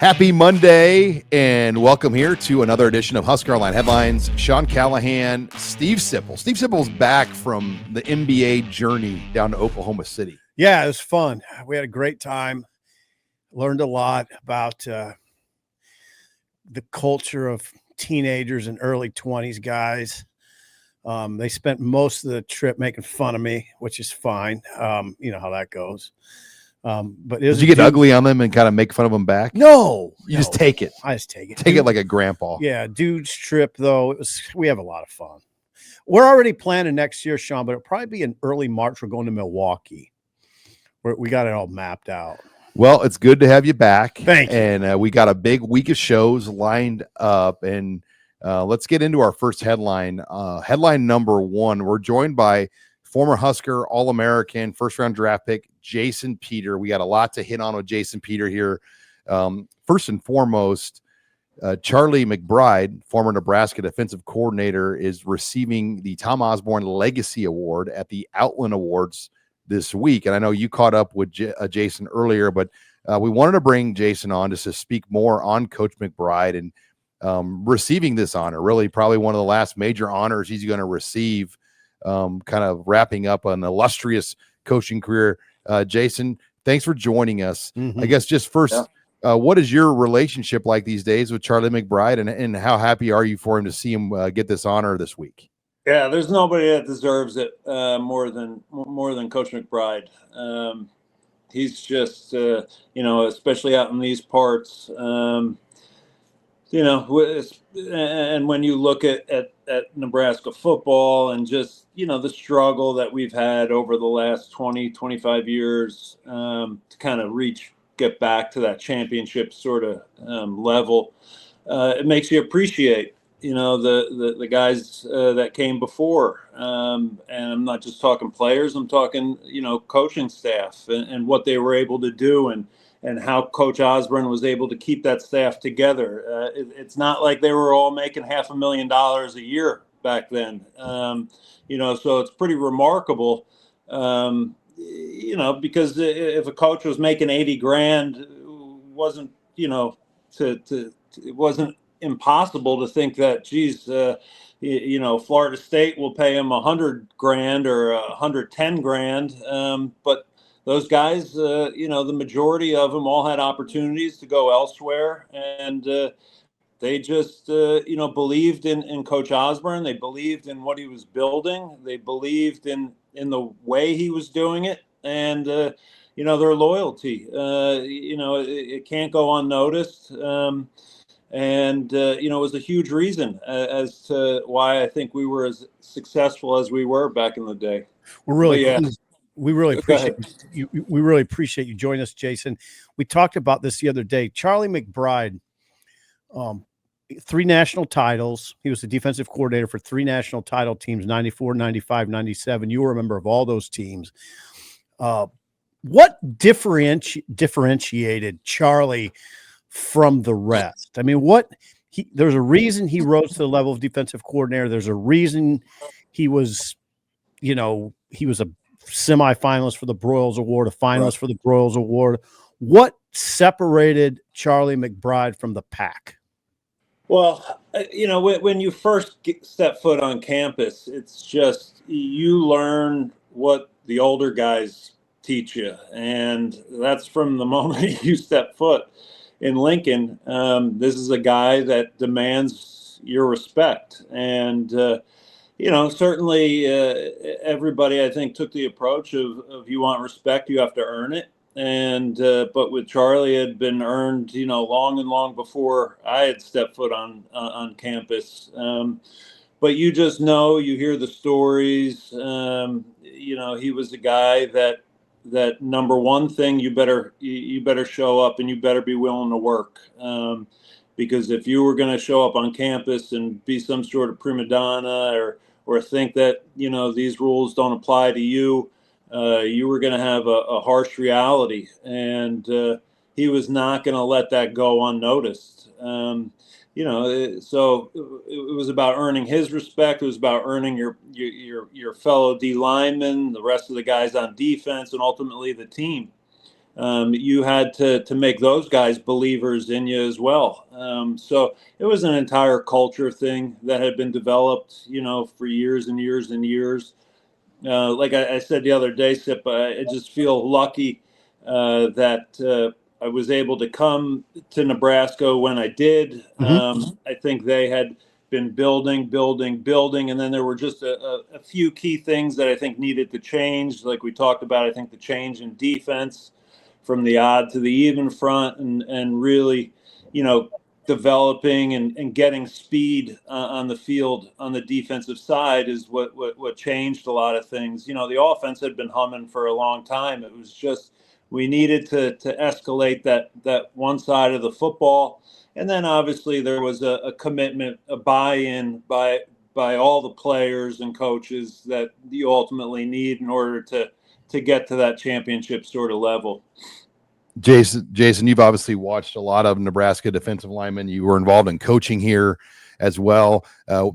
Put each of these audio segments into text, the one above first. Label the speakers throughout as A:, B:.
A: Happy Monday, and welcome here to another edition of HuskerOnline Headlines. Sean Callahan, Steve Sipple. Steve Sipple's back from the NBA journey down to Oklahoma City.
B: Yeah, it was fun. We had a great time. Learned a lot about the culture of teenagers and early 20s guys. They spent most of the trip making fun of me, which is fine. You know how that goes. But
A: did you get ugly on them and kind of make fun of them back?
B: No,
A: you just take it.
B: I just take it.
A: Take it like a grandpa.
B: Yeah, dude's trip though. We have a lot of fun. We're already planning next year, Sean, but it'll probably be in early March. We're going to Milwaukee. We got it all mapped out.
A: Well, it's good to have you back.
B: Thank you.
A: And we got a big week of shows lined up. And let's get into our first headline. Headline number one, we're joined by former Husker All-American, first-round draft pick, Jason Peter. We got a lot to hit on with Jason Peter here. First and foremost, Charlie McBride, former Nebraska defensive coordinator, is receiving the Tom Osborne Legacy Award at the Outland Awards this week. And I know you caught up with Jason earlier, but we wanted to bring Jason on just to speak more on Coach McBride and receiving this honor. Really, probably one of the last major honors he's going to receive, kind of wrapping up an illustrious coaching career. Jason, thanks for joining us.
B: Mm-hmm.
A: I guess just first, what is your relationship like these days with Charlie McBride, and how happy are you for him to see him get this honor this week?
C: Yeah, there's nobody that deserves it more than Coach McBride. He's just, especially out in these parts, and when you look at Nebraska football and just, the struggle that we've had over the last 20, 25 years to kind of get back to that championship sort of level, it makes you appreciate the guys that came before. And I'm not just talking players, I'm talking, coaching staff and what they were able to do and how Coach Osborne was able to keep that staff together. It's not like they were all making $500,000 a year back then. So it's pretty remarkable, because if a coach was making $80,000, it wasn't, it wasn't impossible to think that, Florida State will pay him $100,000 or $110,000. But those guys, the majority of them all had opportunities to go elsewhere, and they just, believed in Coach Osborne. They believed in what he was building. They believed in the way he was doing it, and their loyalty. It can't go unnoticed. It was a huge reason as to why I think we were as successful as we were back in the day.
B: We're really We really appreciate you. We really appreciate you joining us, Jason. We talked about this the other day. Charlie McBride, 3 national titles. He was the defensive coordinator for 3 national title teams, 94, 95, 97. You were a member of all those teams. What differentiated Charlie from the rest? I mean, there's a reason he rose to the level of defensive coordinator. There's a reason he was a semifinalist for the Broyles Award, a finalist for the Broyles Award. What separated Charlie McBride from the pack?
C: Well, when you first step foot on campus, it's just you learn what the older guys teach you. And that's from the moment you step foot in Lincoln. This is a guy that demands your respect. And, certainly everybody, I think, took the approach of you want respect, you have to earn it. And but with Charlie, it had been earned, long and long before I had stepped foot on campus. But you just you hear the stories. He was a guy that number one thing, you better show up and you better be willing to work. Because if you were going to show up on campus and be some sort of prima donna or think that, these rules don't apply to you, you were going to have a harsh reality. And he was not going to let that go unnoticed. So it was about earning his respect. It was about earning your fellow D linemen, the rest of the guys on defense, and ultimately the team. you had to make those guys believers in you as well. So it was an entire culture thing that had been developed, for years and years and years. Like I said the other day, Sip, I just feel lucky that I was able to come to Nebraska when I did. I think they had been building, and then there were just a few key things that I think needed to change. Like we talked about, I think the change in defense from the odd to the even front, and really, developing and getting speed on the field on the defensive side is what changed a lot of things. The offense had been humming for a long time. It was just we needed to escalate that one side of the football, and then obviously there was a commitment, a buy-in by all the players and coaches that you ultimately need in order to get to that championship sort of level.
A: Jason, you've obviously watched a lot of Nebraska defensive linemen. You were involved in coaching here as well.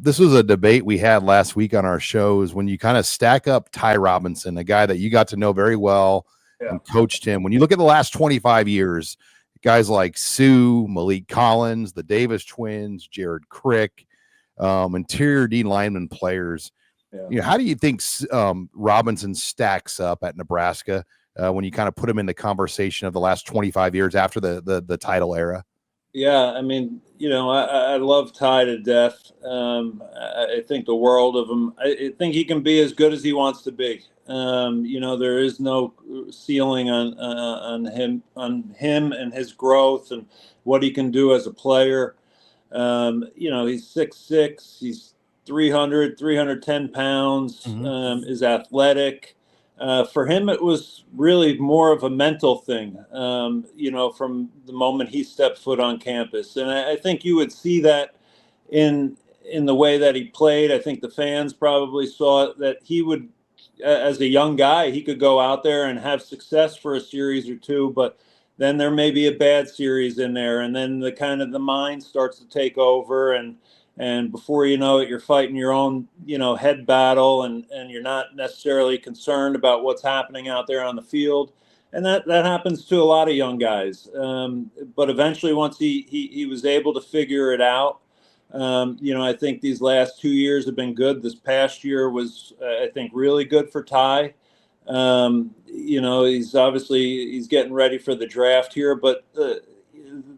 A: This was a debate we had last week on our shows when you kind of stack up Ty Robinson, a guy that you got to know very well and coached him. When you look at the last 25 years, guys like Sue, Malik Collins, the Davis twins, Jared Crick, interior D lineman players. How do you think Robinson stacks up at Nebraska? When you kind of put him in the conversation of the last 25 years after the title era?
C: Yeah, I mean, I love Ty to death. I think the world of him. I think he can be as good as he wants to be. There is no ceiling on him and his growth and what he can do as a player. He's 6'6", he's 310 pounds, is athletic. For him, it was really more of a mental thing, from the moment he stepped foot on campus. And I think you would see that in the way that he played. I think the fans probably saw that he would, as a young guy, he could go out there and have success for a series or two, but then there may be a bad series in there. And then the mind starts to take over, and before you know it, you're fighting your own, head battle, and you're not necessarily concerned about what's happening out there on the field. And that happens to a lot of young guys. But eventually, once he was able to figure it out, I think these last 2 years have been good. This past year was, I think, really good for Ty. He's getting ready for the draft here, but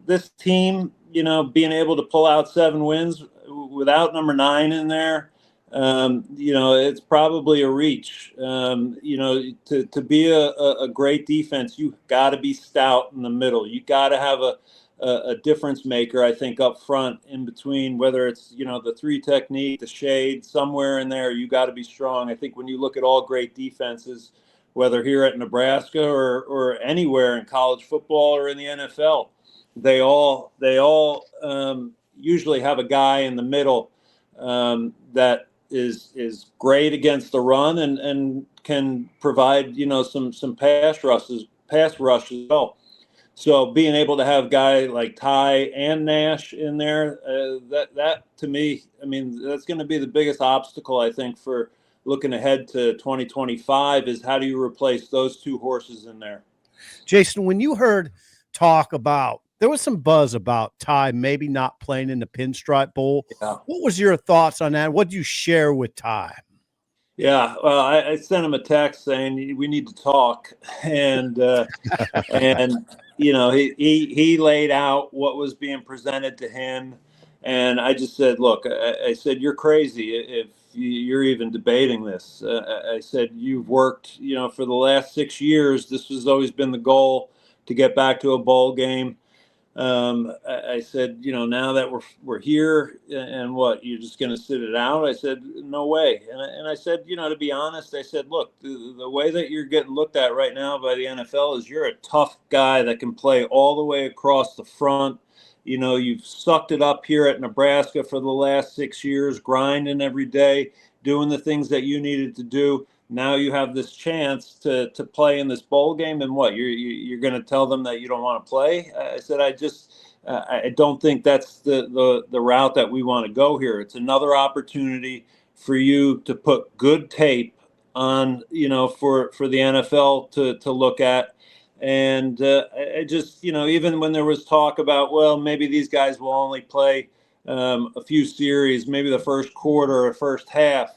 C: this team, being able to pull out 7 wins without number 9 in there, it's probably a reach. To be a great defense, you got to be stout in the middle. You got to have a difference maker, I think, up front in between, whether it's, the 3 technique, the shade, somewhere in there, you got to be strong. I think when you look at all great defenses, whether here at Nebraska or anywhere in college football or in the NFL, they all usually have a guy in the middle that is great against the run and can provide some pass rush as well. So being able to have a guy like Ty and Nash in there, that to me, I mean, that's going to be the biggest obstacle, I think, for looking ahead to 2025 is how do you replace those 2 horses in there?
B: Jason, when you heard talk about, there was some buzz about Ty maybe not playing in the Pinstripe Bowl.
C: Yeah.
B: What was your thoughts on that? What did you share with Ty?
C: Yeah, well, I sent him a text saying we need to talk, and he laid out what was being presented to him, and I just said, look, I said, you're crazy if you're even debating this. I said, you've worked, for the last 6 years, this has always been the goal, to get back to a bowl game. I said, now that we're here, and what, you're just going to sit it out? I said, no way. And I said, to be honest, I said, look, the way that you're getting looked at right now by the NFL is you're a tough guy that can play all the way across the front. You've sucked it up here at Nebraska for the last 6 years, grinding every day, doing the things that you needed to do. Now you have this chance to play in this bowl game, and what, you're going to tell them that you don't want to play? I said, I don't think that's the route that we want to go here. It's another opportunity for you to put good tape on, for the NFL to look at, And I just, even when there was talk about, well, maybe these guys will only play a few series, maybe the first quarter or first half,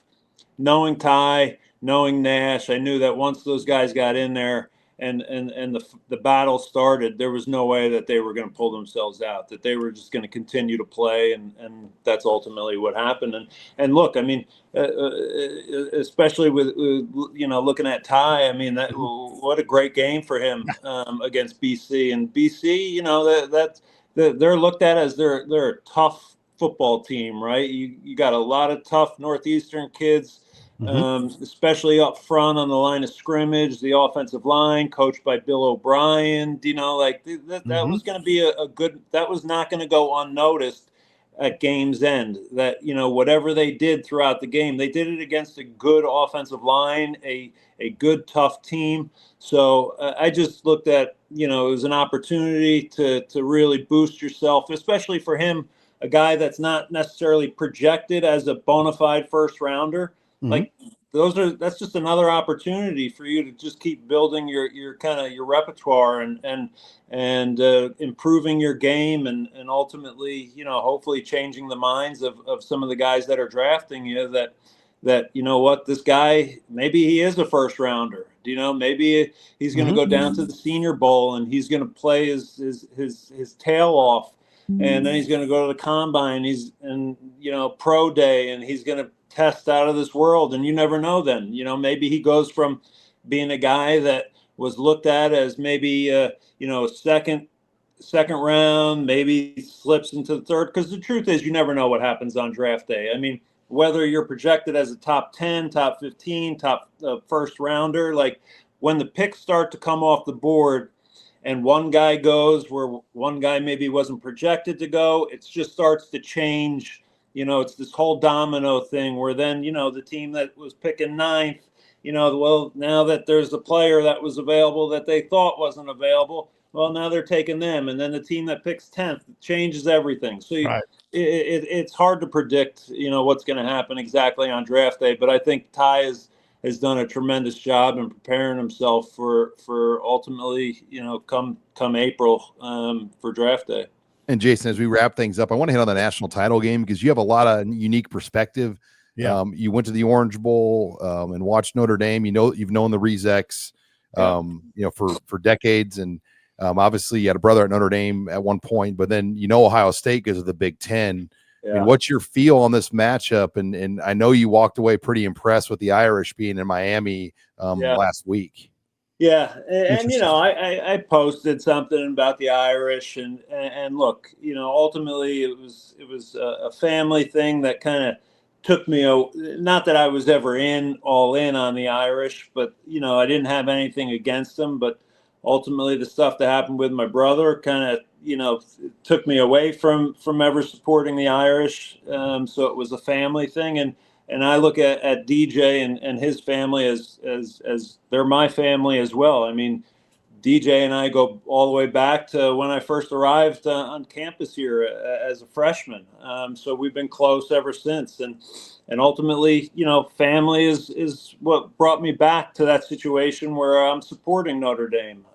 C: knowing Ty, knowing Nash, I knew that once those guys got in there and the battle started, there was no way that they were going to pull themselves out, that they were just going to continue to play, and that's ultimately what happened. And look, I mean, especially with looking at Ty, I mean, what a great game for him against BC. And BC, they're looked at as they're a tough football team, right? You got a lot of tough Northeastern kids. Especially up front on the line of scrimmage, the offensive line coached by Bill O'Brien. That was going to be a good, that was not going to go unnoticed at game's end. That, whatever they did throughout the game, they did it against a good offensive line, a good, tough team. So I just looked at, it was an opportunity to really boost yourself, especially for him, a guy that's not necessarily projected as a bona fide first rounder. Like that's just another opportunity for you to just keep building your kind of your repertoire and improving your game and ultimately, hopefully changing the minds of some of the guys that are drafting you that this guy, maybe he is a first rounder. Maybe he's going to go down to the Senior Bowl and he's going to play his tail off, and then he's going to go to the combine. Pro day, and he's going to test out of this world, and you never know then. Maybe he goes from being a guy that was looked at as maybe second round, maybe slips into the third, because the truth is you never know what happens on draft day. I mean, whether you're projected as a top 10, top 15, top first rounder, like when the picks start to come off the board and one guy goes where one guy maybe wasn't projected to go, it just starts to change. It's this whole domino thing where then, the team that was picking ninth, well, now that there's a player that was available that they thought wasn't available, well, now they're taking them. And then the team that picks 10th changes everything. So it's hard to predict, what's going to happen exactly on draft day. But I think Ty has done a tremendous job in preparing himself for ultimately, come April for draft day.
A: And Jason, as we wrap things up, I want to hit on the national title game because you have a lot of unique perspective.
B: Yeah.
A: You went to the Orange Bowl and watched Notre Dame. You've known the Rezecs, for decades. And obviously you had a brother at Notre Dame at one point, but then, Ohio State because of the Big Ten. Yeah. I mean, what's your feel on this matchup? And I know you walked away pretty impressed with the Irish being in Miami last week.
C: Yeah, and I posted something about the Irish, and look, ultimately it was a family thing that kind of took me. Not that I was ever all in on the Irish, but I didn't have anything against them. But ultimately, the stuff that happened with my brother kind of took me away from ever supporting the Irish. So it was a family thing, and I look at DJ and his family as they're my family as well. I mean, DJ and I go all the way back to when I first arrived on campus here as a freshman. So we've been close ever since. And ultimately, family is what brought me back to that situation where I'm supporting Notre Dame.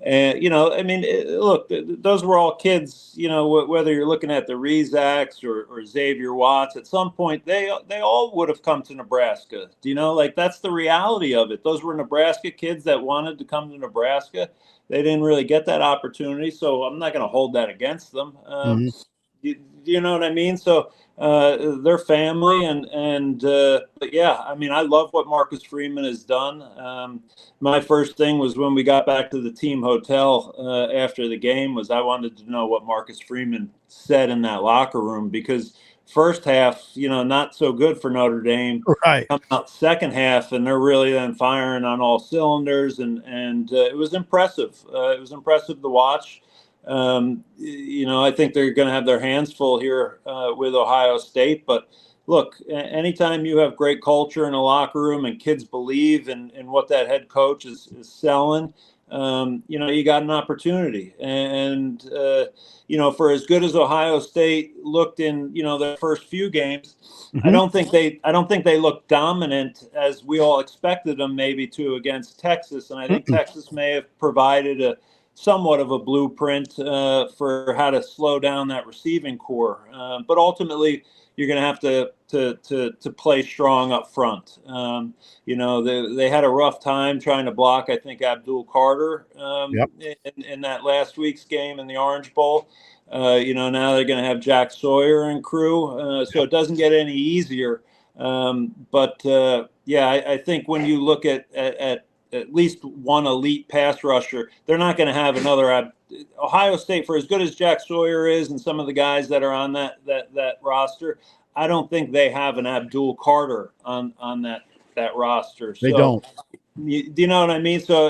C: And, I mean, look, those were all kids, whether you're looking at the Rezacs or Xavier Watts, at some point, they all would have come to Nebraska. That's the reality of it. Those were Nebraska kids that wanted to come to Nebraska. They didn't really get that opportunity. So I'm not going to hold that against them. You know what I mean? So their family but yeah, I mean, I love what Marcus Freeman has done. My first thing was when we got back to the team hotel after the game was I wanted to know what Marcus Freeman said in that locker room, because first half, not so good for Notre Dame.
B: Right.
C: Come out second half, and they're really then firing on all cylinders, and it was impressive. It was impressive to watch. I think they're going to have their hands full here with Ohio State, but look, anytime you have great culture in a locker room and kids believe in what that head coach is selling, you got an opportunity. And for as good as Ohio State looked in, their first few games, I don't think they looked dominant as we all expected them maybe to against Texas. And I think Texas may have provided somewhat of a blueprint for how to slow down that receiving core. But ultimately, you're going to have to play strong up front. They had a rough time trying to block, I think, Abdul Carter in that last week's game in the Orange Bowl. Now they're going to have Jack Sawyer and crew, so it doesn't get any easier. I think when you look at least one elite pass rusher, they're not going to have another. Ohio State, for as good as Jack Sawyer is and some of the guys that are on that roster, I don't think they have an Abdul Carter on that roster.
B: They don't.
C: Do you know what I mean? So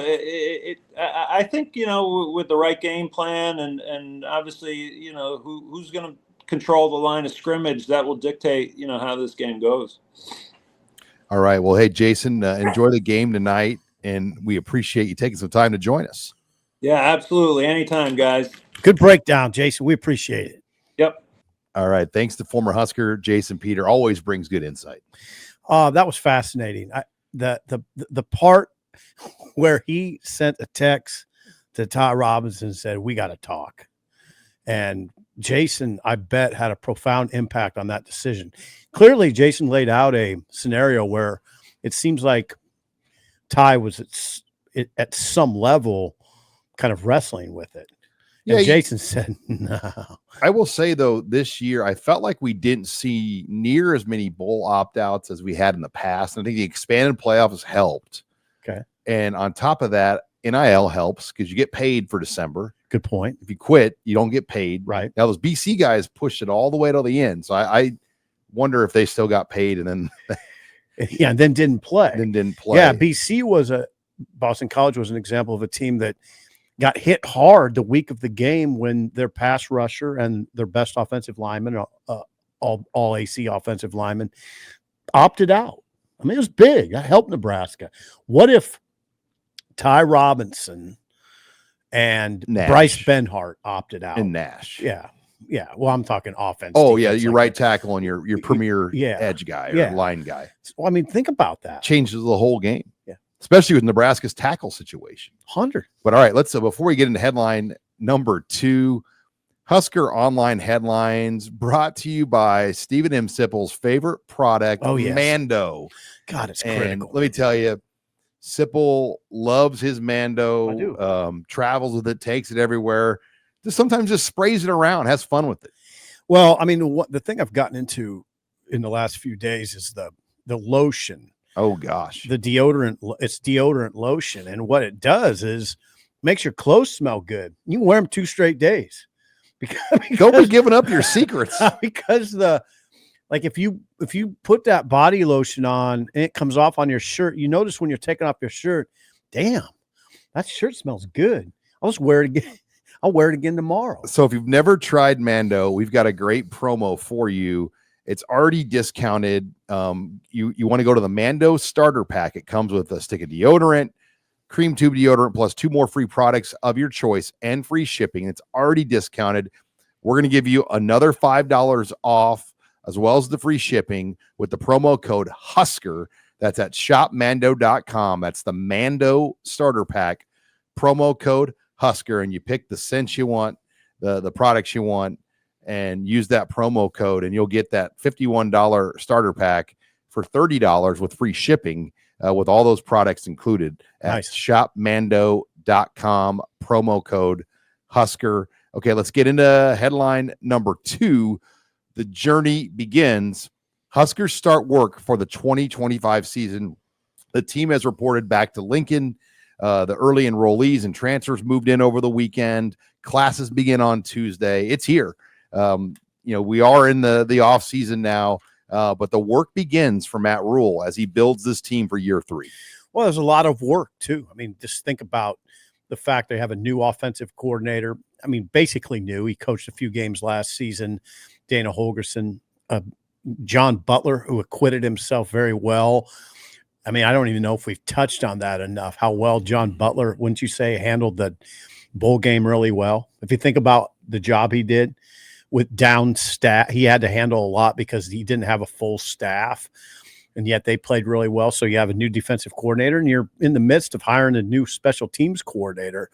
C: I think, with the right game plan and obviously, who's going to control the line of scrimmage, that will dictate, how this game goes.
A: All right. Well, hey, Jason, enjoy the game tonight, and we appreciate you taking some time to join us.
C: Yeah, absolutely. Anytime, guys.
B: Good breakdown, Jason. We appreciate it.
C: Yep.
A: All right. Thanks to former Husker Jason Peter. Always brings good insight.
B: That was fascinating. The part where he sent a text to Ty Robinson and said, "We got to talk." And Jason, I bet, had a profound impact on that decision. Clearly, Jason laid out a scenario where it seems like Ty was at some level kind of wrestling with it. And Jason said, no.
A: I will say, though, this year, I felt like we didn't see near as many bowl opt-outs as we had in the past. And I think the expanded playoffs helped.
B: Okay.
A: And on top of that, NIL helps because you get paid for December.
B: Good point.
A: If you quit, you don't get paid.
B: Right.
A: Now, those BC guys pushed it all the way to the end. So I wonder if they still got paid and then
B: and then didn't play. Yeah, BC Boston College was an example of a team that got hit hard the week of the game when their pass rusher and their best offensive lineman, all AC offensive lineman, opted out. I mean, it was big. That helped Nebraska. What if Ty Robinson and
A: Nash.
B: Bryce Benhart opted out?
A: And Nash.
B: Yeah. Yeah. Well, I'm talking offense.
A: Oh, yeah. Your right tackle and your premier edge guy or line guy.
B: Well, I mean, think about that.
A: Changes the whole game.
B: Yeah.
A: Especially with Nebraska's tackle situation.
B: 100.
A: But all right, before we get into headline number 2, HuskerOnline headlines brought to you by Stephen M. Sipple's favorite product, Mando.
B: God, it's
A: and
B: critical.
A: Let me tell you, Sipple loves his Mando.
B: I do.
A: Travels with it, takes it everywhere. Sometimes just sprays it around, has fun with it.
B: Well, I mean, the thing I've gotten into in the last few days is the lotion.
A: Oh gosh,
B: the deodorant. It's deodorant lotion, and what it does is makes your clothes smell good. You can wear them 2 straight days. Because
A: don't be giving up your secrets.
B: Because if you put that body lotion on and it comes off on your shirt, you notice when you're taking off your shirt, damn, that shirt smells good. I'll just wear it again. I'll wear it again tomorrow.
A: So if you've never tried Mando, we've got a great promo for you. It's already discounted. You want to go to the Mando starter pack. It comes with a stick of deodorant, cream tube deodorant, plus 2 more free products of your choice and free shipping. It's already discounted. We're going to give you another $5 off as well as the free shipping with the promo code Husker. That's at shopmando.com. That's the Mando starter pack, promo code Husker. And you pick the scents you want, the products you want, and use that promo code, and you'll get that $51 starter pack for $30 with free shipping with all those products included at shopmando.com, promo code Husker. Okay, let's get into headline number 2. The journey begins. Huskers start work for the 2025 season. The team has reported back to Lincoln. The early enrollees and transfers moved in over the weekend. Classes begin on Tuesday. It's here. We are in the off season now, but the work begins for Matt Rule as he builds this team for year 3.
B: Well, there's a lot of work too. I mean, just think about the fact they have a new offensive coordinator. I mean, basically new. He coached a few games last season. Dana Holgerson, John Butler, who acquitted himself very well. I mean, I don't even know if we've touched on that enough, how well John Butler, wouldn't you say, handled the bowl game really well? If you think about the job he did with down staff, he had to handle a lot because he didn't have a full staff, and yet they played really well. So you have a new defensive coordinator, and you're in the midst of hiring a new special teams coordinator.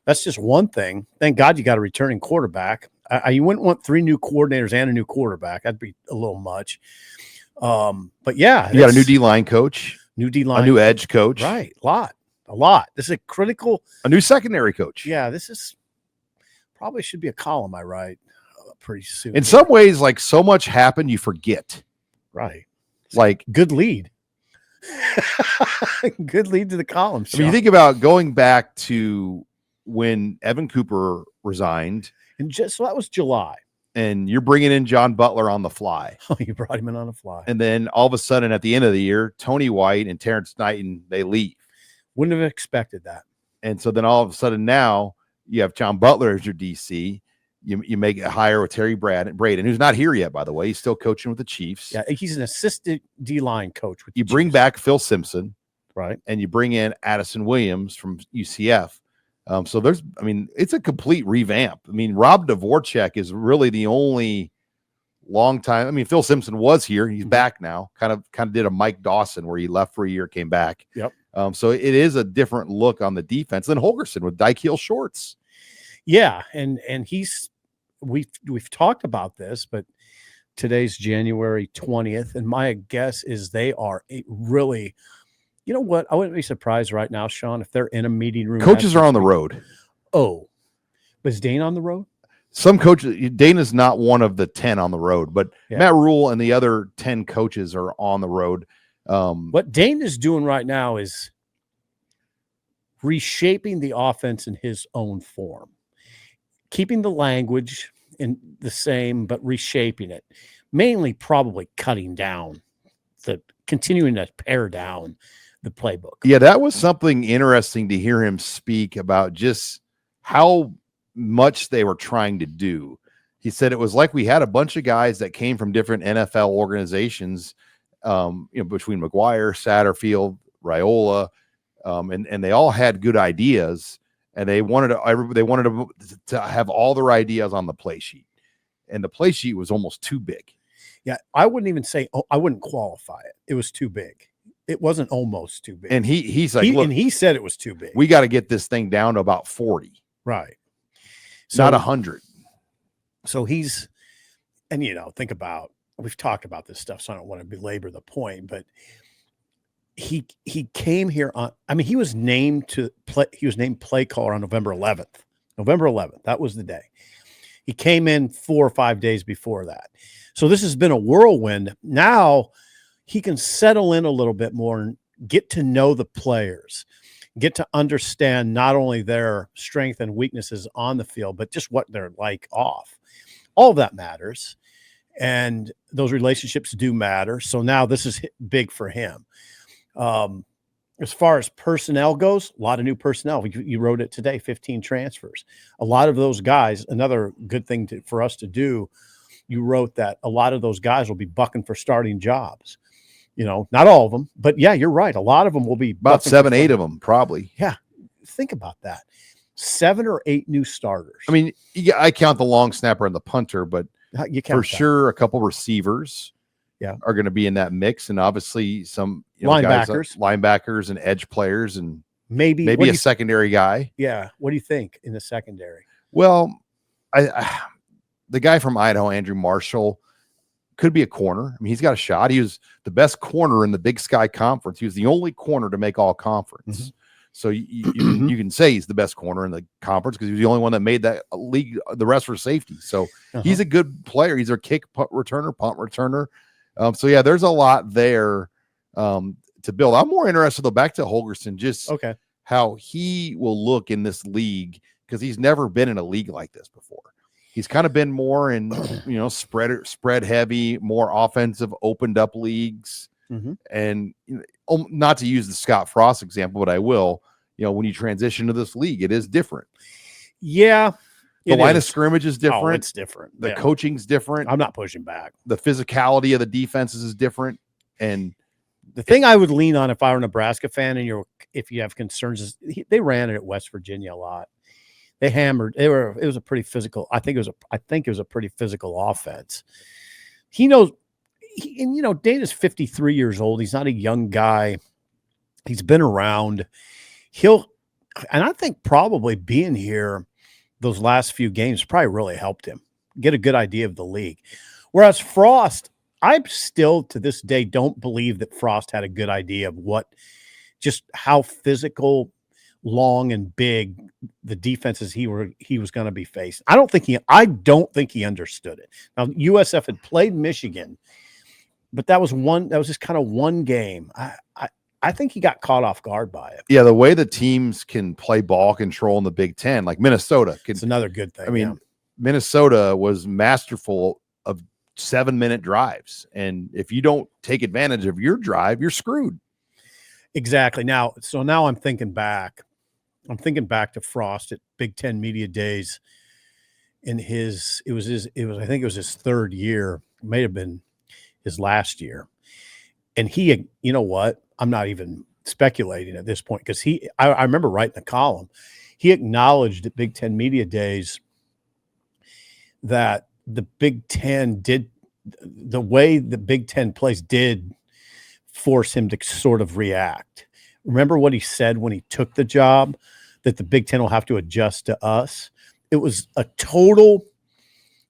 B: That's just one thing. Thank God you got a returning quarterback. You wouldn't want 3 new coordinators and a new quarterback. That'd be a little much. But yeah,
A: you got a new D-line coach,
B: new D-line,
A: a new edge coach,
B: right? A lot. This is
A: a new secondary coach.
B: Yeah, this is probably should be a column, I write pretty soon.
A: In some ways, like so much happened, you forget.
B: Right.
A: Like
B: good lead. Good lead to the column.
A: I mean, you think about going back to when Evan Cooper resigned,
B: and so that was July,
A: and you're bringing in John Butler on the fly.
B: Oh, you brought him in on the fly,
A: and then all of a sudden, at the end of the year, Tony White and Terrence Knighton, they leave.
B: Wouldn't have expected that.
A: And so then all of a sudden now you have John Butler as your DC. You make a hire with Terry Braden, who's not here yet, by the way. He's still coaching with the Chiefs.
B: Yeah, he's an assistant D-line coach.
A: You bring back Phil Simpson,
B: right?
A: And you bring in Addison Williams from UCF. So it's a complete revamp. I mean, Rob Dvorak is really the only long time. I mean, Phil Simpson was here. He's back now. Kind of did a Mike Dawson where he left for a year, came back.
B: Yep.
A: So it is a different look on the defense than Holgorsen with Dyke heel shorts.
B: Yeah, and we've talked about this, but today's January 20th, and my guess is they are really, you know what? I wouldn't be surprised right now, Sean, if they're in a meeting room.
A: Coaches are on the road.
B: Oh, was Dane on the road?
A: Some coaches, Dana's not one of the 10 on the road, but Matt Rule and the other 10 coaches are on the road.
B: What Dane is doing right now is reshaping the offense in his own form, keeping the language in the same, but reshaping it, mainly probably cutting down continuing to pare down the playbook.
A: Yeah, that was something interesting to hear him speak about, just how much they were trying to do. He said it was like we had a bunch of guys that came from different NFL organizations, between McGuire, Satterfield, Raiola, and they all had good ideas, and they wanted to have all their ideas on the play sheet, and the play sheet was almost too big.
B: Yeah, I wouldn't even say I wouldn't qualify it. It was too big. It wasn't almost too big.
A: And he's like, look,
B: and he said it was too big.
A: We got to get this thing down to about 40,
B: right?
A: Not 100.
B: So think about, we've talked about this stuff, so I don't want to belabor the point, but he came here he was named play caller on November 11th. That was the day. He came in 4 or 5 days before that. So this has been a whirlwind. Now he can settle in a little bit more and get to know the players, get to understand not only their strength and weaknesses on the field, but just what they're like off. All of that matters. And those relationships do matter. So now this is big for him. As far as personnel goes, a lot of new personnel. You wrote it today, 15 transfers. A lot of those guys, another good thing for us to do, you wrote that a lot of those guys will be bucking for starting jobs. Not all of them, but yeah, you're right. A lot of them will be
A: about 7, 8 of them, probably.
B: Yeah. Think about that. 7 or 8 new starters.
A: I mean, I count the long snapper and the punter, but
B: you
A: for sure a couple receivers are going to be in that mix, and obviously some linebackers and edge players, and maybe a secondary guy.
B: Yeah. What do you think in the secondary?
A: Well, the guy from Idaho, Andrew Marshall, could be a corner. I mean, he's got a shot. He was the best corner in the Big Sky Conference. He was the only corner to make all conference. Mm-hmm. So you can say he's the best corner in the conference because he was the only one that made that league. The rest were safety. So he's a good player. He's a kick returner, punt returner. So yeah, there's a lot there to build. I'm more interested though, back to Holgorsen, just how he will look in this league, because he's never been in a league like this before. He's kind of been more in, spread heavy, more offensive, opened up leagues. Mm-hmm. And not to use the Scott Frost example, but I will, when you transition to this league, it is different.
B: Yeah.
A: The line of
B: is.
A: scrimmage is
B: Oh,
A: different.
B: it's different.
A: The
B: Yeah.
A: coaching's different.
B: I'm not pushing back.
A: The physicality of the defenses is different. And
B: The thing I would lean on if I were a Nebraska fan and if you have concerns is they ran it at West Virginia a lot. They hammered. It was a pretty physical. I think it was a pretty physical offense. He knows. And Dana's 53 years old. He's not a young guy. He's been around. And I think probably being here those last few games probably really helped him get a good idea of the league. Whereas Frost, I still to this day don't believe that Frost had a good idea of just how physical, long, and big the defenses he was going to be facing. I don't think he understood it. Now USF had played Michigan, but that was just kind of one game. I think he got caught off guard by it.
A: yeah, the way the teams can play ball control in the Big Ten, like Minnesota,
B: It's another good thing.
A: I mean, Minnesota was masterful of 7-minute drives. And if you don't take advantage of your drive, you're screwed.
B: Exactly. Now I'm thinking back. I'm thinking back to Frost at Big Ten Media Days in I think it was his third year. It may have been his last year. And he, you know what? I'm not even speculating at this point because I remember writing a column. He acknowledged at Big Ten Media Days that the Big Ten the way the Big Ten plays did force him to sort of react. Remember what he said when he took the job, that the Big Ten will have to adjust to us? It was a total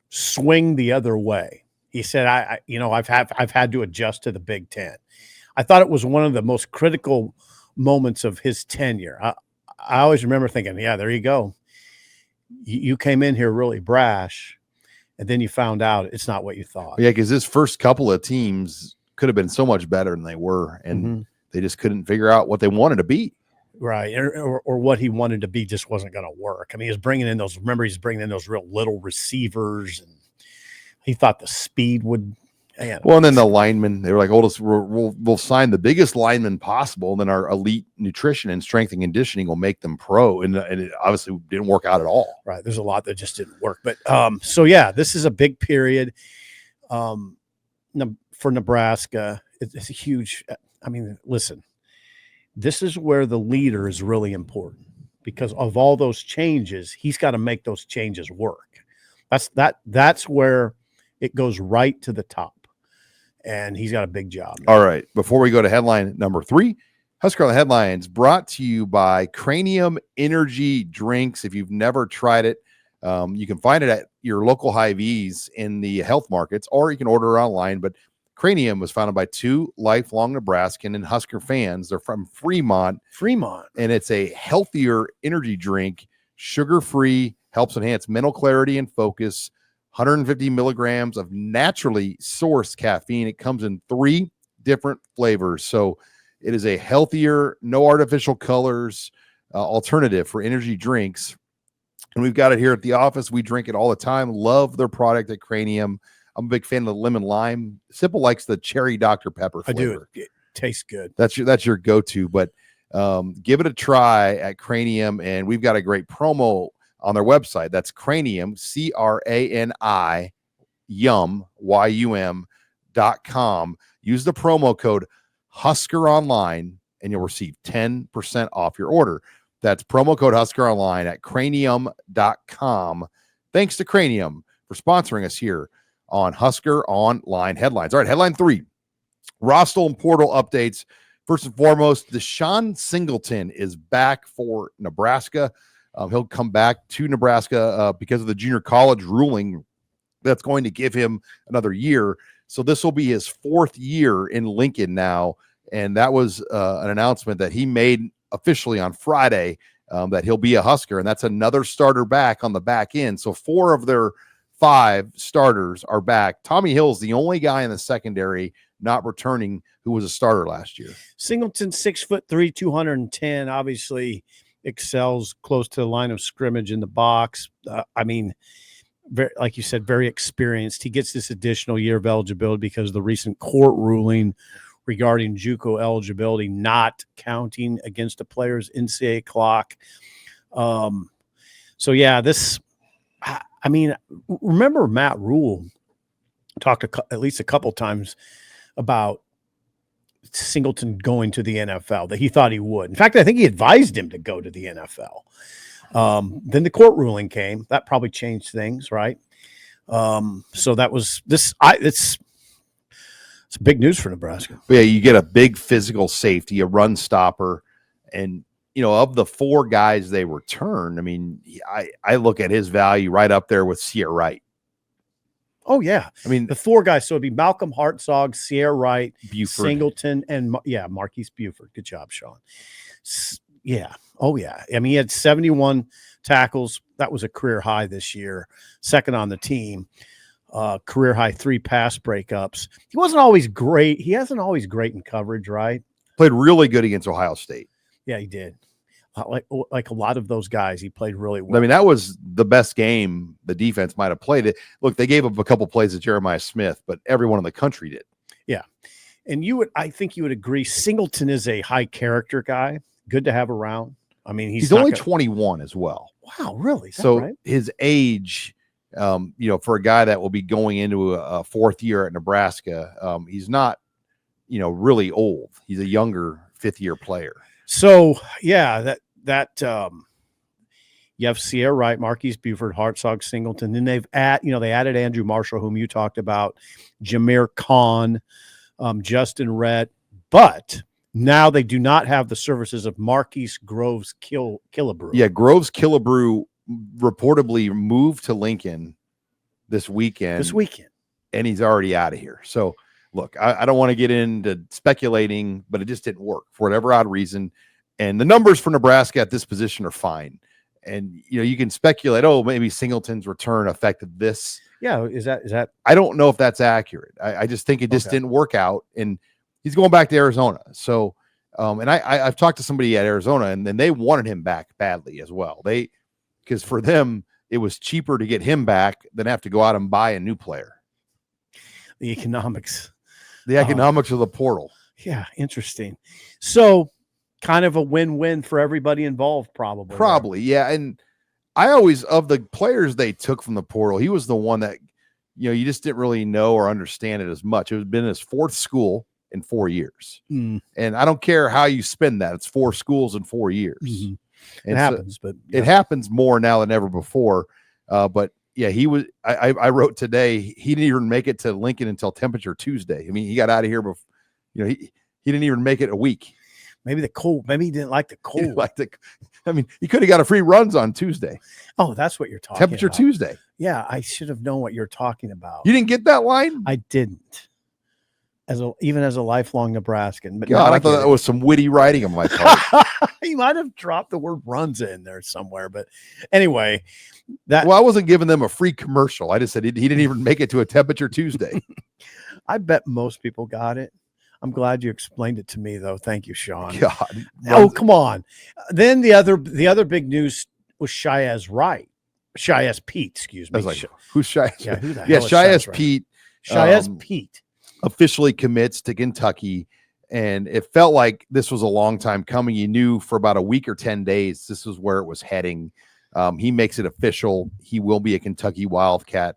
B: swing the other way. He said, I've had to adjust to the Big Ten. I thought it was one of the most critical moments of his tenure. I always remember thinking, yeah, there you go. You came in here really brash, and then you found out it's not what you thought.
A: Yeah, because his first couple of teams could have been so much better than they were, and they just couldn't figure out what they wanted to be.
B: Right, or what he wanted to be just wasn't going to work. I mean, he's bringing in those real little receivers, and he thought the speed would.
A: Well, and then the linemen, they were like, we'll sign the biggest lineman possible, and then our elite nutrition and strength and conditioning will make them pro. And it obviously didn't work out at all.
B: Right. There's a lot that just didn't work. But so, yeah, this is a big period for Nebraska. It's a huge – I mean, listen, this is where the leader is really important because of all those changes, he's got to make those changes work. That's where it goes right to the top. And he's got a big job.
A: All right. Before we go to headline number 3, Husker on the Headlines brought to you by Crani-Yum Energy Drinks. If you've never tried it, you can find it at your local Hy-Vees in the health markets, or you can order it online. But Crani-Yum was founded by 2 lifelong Nebraskan and Husker fans. They're from Fremont. And it's a healthier energy drink, sugar-free, helps enhance mental clarity and focus. 150 milligrams of naturally sourced caffeine. It comes in 3 different flavors. So it is a healthier, no artificial colors alternative for energy drinks. And we've got it here at the office. We drink it all the time. Love their product at Crani-Yum. I'm a big fan of the lemon lime. Simple likes the cherry Dr. Pepper flavor.
B: I do. It tastes good.
A: That's your go-to. But give it a try at Crani-Yum. And we've got a great promo on their website. That's Crani-Yum, CRANI, Yum, YUM.com. Use the promo code HuskerOnline and you'll receive 10% off your order. That's promo code HuskerOnline at Crani-Yum.com. Thanks to Crani-Yum for sponsoring us here on Husker Online Headlines. All right, headline 3. Rostell and portal updates. First and foremost, Deshaun Singleton is back for Nebraska. He'll come back to Nebraska because of the junior college ruling that's going to give him another year. So this will be his 4th year in Lincoln now. And that was an announcement that he made officially on Friday that he'll be a Husker. And that's another starter back on the back end. So 4 of their 5 starters are back. Tommy Hill's the only guy in the secondary not returning who was a starter last year.
B: Singleton, 6'3", 210, obviously excels close to the line of scrimmage in the box. I mean, like you said, very experienced. He gets this additional year of eligibility because of the recent court ruling regarding JUCO eligibility not counting against a player's NCAA clock. So yeah, this I mean, remember Matt Rule talked at least a couple times about Singleton going to the NFL, that he thought he would. In fact, I think he advised him to go to the NFL. Then the court ruling came. That probably changed things, right? So that was this. It's big news for Nebraska.
A: Yeah, you get a big physical safety, a run stopper, and of the 4 guys they returned, I mean, I look at his value right up there with Sierra Wright.
B: Oh yeah,
A: I mean
B: the 4 guys. So it'd be Malcolm Hartzog, Sierra Wright,
A: Buford,
B: Singleton, and Marquise Buford. Good job, Sean. Yeah. Oh yeah. I mean, he had 71 tackles. That was a career high this year. Second on the team. Career high 3 pass breakups. He wasn't always great. He hasn't always great in coverage, right?
A: Played really good against Ohio State.
B: Yeah, he did. Like a lot of those guys, he played really well.
A: I mean, that was the best game the defense might have played. It. Look, they gave up a couple plays to Jeremiah Smith, but everyone in the country did.
B: Yeah. And I think you would agree, Singleton is a high character guy. Good to have around. I mean, he's
A: only 21 as well.
B: Wow, really?
A: So
B: right?
A: his age, for a guy that will be going into a 4th year at Nebraska, he's not, really old. He's a younger 5th-year player.
B: So yeah, that you have Sierra Wright, Marquise Buford, Hartzog, Singleton. Then they added Andrew Marshall, whom you talked about, Jameer Khan, Justin Rhett, but now they do not have the services of Marquise Groves Killebrew.
A: Yeah, Groves Killebrew reportedly moved to Lincoln this weekend, and he's already out of here. So look, I don't want to get into speculating, but it just didn't work for whatever odd reason. And the numbers for Nebraska at this position are fine. And, you can speculate, maybe Singleton's return affected this.
B: Yeah. Is that?
A: I don't know if that's accurate. I just think it just didn't work out. And he's going back to Arizona. So, and I've talked to somebody at Arizona, and then they wanted him back badly as well. Because for them, it was cheaper to get him back than have to go out and buy a new player.
B: The economics
A: of the portal.
B: Yeah, interesting. So kind of a win-win for everybody involved, probably.
A: Probably, yeah. And I always, of the players they took from the portal, he was the one that, you just didn't really know or understand it as much. It had been his 4th school in 4 years. And I don't care how you spend that. It's 4 schools in 4 years.
B: Mm-hmm. It happens, but
A: it happens more now than ever before. But yeah, he was. I wrote today. He didn't even make it to Lincoln until Temperature Tuesday. I mean, he got out of here before. He didn't even make it a week.
B: Maybe the cold. Maybe he didn't like the cold.
A: He could have got a free runs on Tuesday.
B: Oh, that's what you're talking
A: Temperature
B: about.
A: Tuesday.
B: Yeah, I should have known what you're talking about.
A: You didn't get that line?
B: I didn't. Even as a lifelong Nebraskan. But
A: God, I thought that was some witty writing on my part.
B: He might have dropped the word runs in there somewhere. But anyway, I
A: wasn't giving them a free commercial. I just said he didn't even make it to a Temperature Tuesday.
B: I bet most people got it. I'm glad you explained it to me, though. Thank you, Sean.
A: God.
B: Oh, come on. Then the other big news was Shiaz Pete, excuse me.
A: I was like, who's Shiaz?
B: Yeah, who the hell is
A: Shiaz Pete.
B: Shiaz Pete
A: officially commits to Kentucky, and it felt like this was a long time coming. You knew for about a week or 10 days this was where it was heading. He makes it official. He will be a Kentucky Wildcat.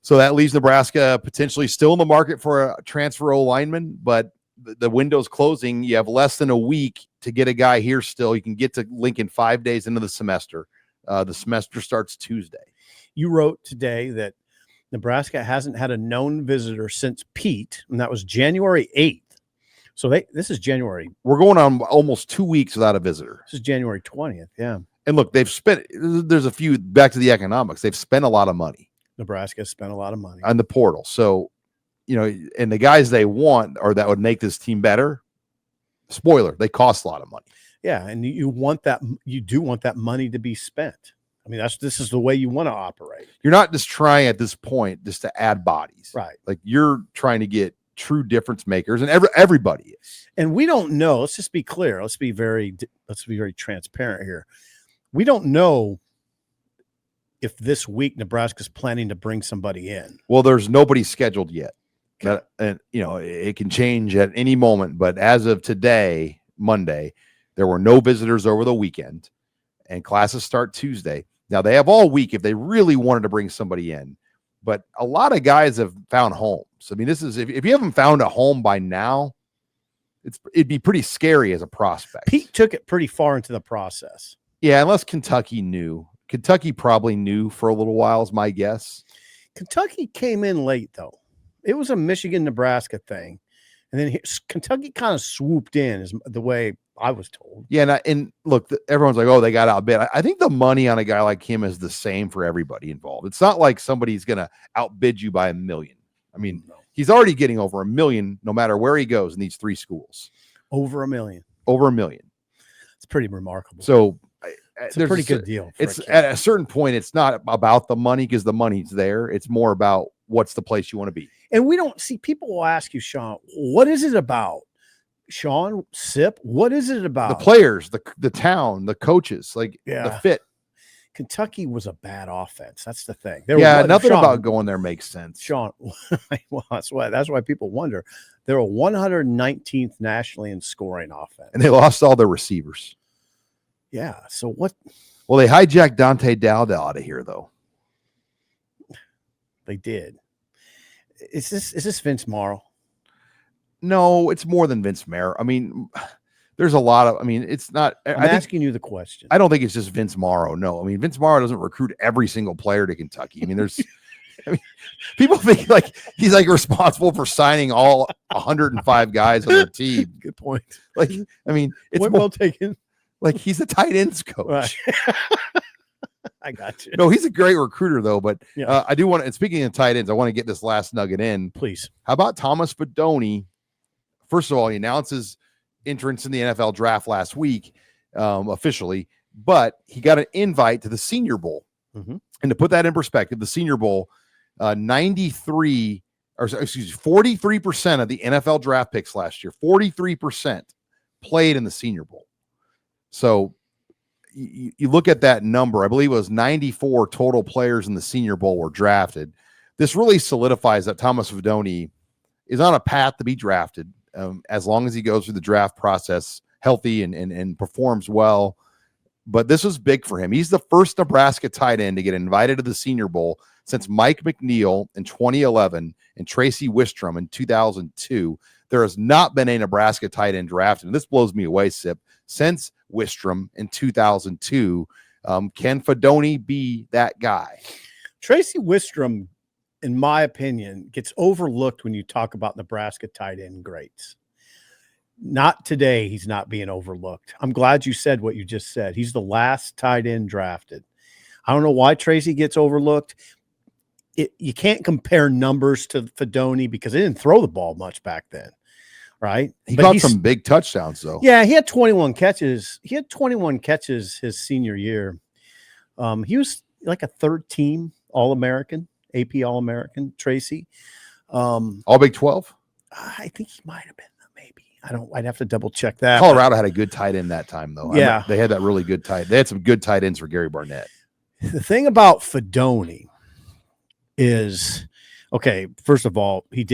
A: So that leaves Nebraska potentially still in the market for a transfer O-lineman, but the window's closing. You have less than a week to get a guy here still. You can get to Lincoln 5 days into the semester. The semester starts Tuesday.
B: You wrote today that Nebraska hasn't had a known visitor since Pete, and that was January 8th. So this is January.
A: We're going on almost 2 weeks without a visitor.
B: This is January 20th, yeah.
A: And look, there's a few, back to the economics, they've spent a lot of money.
B: Nebraska spent a lot of money
A: on the portal. So, and the guys they want or that would make this team better, spoiler, they cost a lot of money.
B: Yeah, and you do want that money to be spent. I mean, this is the way you want to operate.
A: You're not just trying at this point just to add bodies.
B: Right.
A: Like you're trying to get true difference makers, and everybody is.
B: And we don't know. Let's just be clear. Let's be very transparent here. We don't know if this week Nebraska's planning to bring somebody in.
A: Well, there's nobody scheduled yet.
B: Okay.
A: And it can change at any moment. But as of today, Monday, there were no visitors over the weekend, and classes start Tuesday. Now they have all week if they really wanted to bring somebody in, but a lot of guys have found homes. I mean, this is if you haven't found a home by now, it'd be pretty scary as a prospect.
B: Pete took it pretty far into the process.
A: Yeah, unless Kentucky knew. Kentucky probably knew for a little while, is my guess.
B: Kentucky came in late, though. It was a Michigan-Nebraska thing. And then Kentucky kind of swooped in, is the way I was told.
A: Yeah, and look, everyone's like, oh, they got outbid. I think the money on a guy like him is the same for everybody involved. It's not like somebody's going to outbid you by $1 million. I mean, he's already getting over $1 million no matter where he goes in these 3 schools.
B: Over $1 million.
A: Over $1 million.
B: It's pretty remarkable.
A: So
B: it's a pretty good deal.
A: It's at a certain point, it's not about the money because the money's there. It's more about what's the place you want to be.
B: And we don't see, people will ask you, Sean, what is it about? Sean, Sip, what is it about?
A: The players, the town, the coaches, like the fit.
B: Kentucky was a bad offense. That's the thing.
A: Nothing about going there makes sense.
B: Sean, well, that's why people wonder. They're a 119th nationally in scoring offense.
A: And they lost all their receivers.
B: Yeah. So what?
A: Well, they hijacked Dante Dowdell out of here, though.
B: They did. Is this Vince Morrow?
A: No, it's more than Vince Morrow. I mean, there's a lot of, it's not.
B: I'm asking you the question.
A: I don't think it's just Vince Morrow. No, I mean, Vince Morrow doesn't recruit every single player to Kentucky. I mean, people think like he's like responsible for signing all 105 guys on their team.
B: Good point.
A: Like, I mean, it's
B: well taken.
A: Like he's a tight ends coach.
B: Right. I got you.
A: No, he's a great recruiter though. But
B: yeah.
A: I do want to, and speaking of tight ends, I want to get this last nugget in.
B: Please.
A: How about Thomas Fidone? First of all, he announces entrance in the NFL draft last week, officially, but he got an invite to the Senior Bowl.
B: Mm-hmm.
A: And to put that in perspective, the Senior Bowl, 43% of the NFL draft picks last year, 43% played in the Senior Bowl. So you look at that number, I believe it was 94 total players in the Senior Bowl were drafted. This really solidifies that Thomas Fidone is on a path to be drafted as long as he goes through the draft process healthy and performs well. But this was big for him. He's the first Nebraska tight end to get invited to the Senior Bowl since Mike McNeil in 2011 and Tracy Wistrom in 2002. There has not been a Nebraska tight end drafted, and this blows me away, Sip, since Wistrom in 2002. Can Fidone be that guy?
B: Tracy Wistrom, in my opinion, gets overlooked when you talk about Nebraska tight end greats. Not today, he's not being overlooked. I'm glad you said what you just said. He's the last tight end drafted. I don't know why Tracy gets overlooked. You can't compare numbers to Fidone because they didn't throw the ball much back then, right?
A: He got some big touchdowns, though.
B: Yeah, he had 21 catches. He had 21 catches his senior year. He was like a third team All-American, AP All-American, Tracy.
A: All Big 12?
B: I think he might have been, maybe. I'd have to double check that.
A: Colorado had a good tight end that time, though.
B: Yeah.
A: They had that really good tight. They had some good tight ends for Gary Barnett.
B: The thing about Fidone is, okay, first of all, he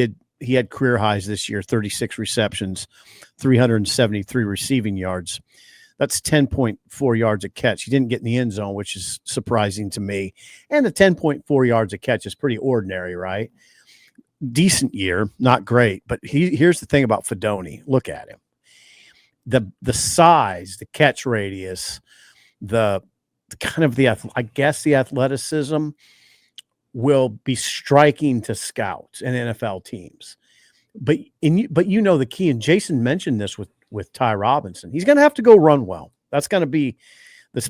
B: had career highs this year, 36 receptions, 373 receiving yards. That's 10.4 yards a catch. He didn't get in the end zone, which is surprising to me. And the 10.4 yards a catch is pretty ordinary, right? Decent year, not great. But here's the thing about Fidone. Look at him. The size, the catch radius, the athleticism will be striking to scouts and NFL teams. But you know the key, and Jason mentioned this with Ty Robinson. He's going to have to go run well. That's going to be the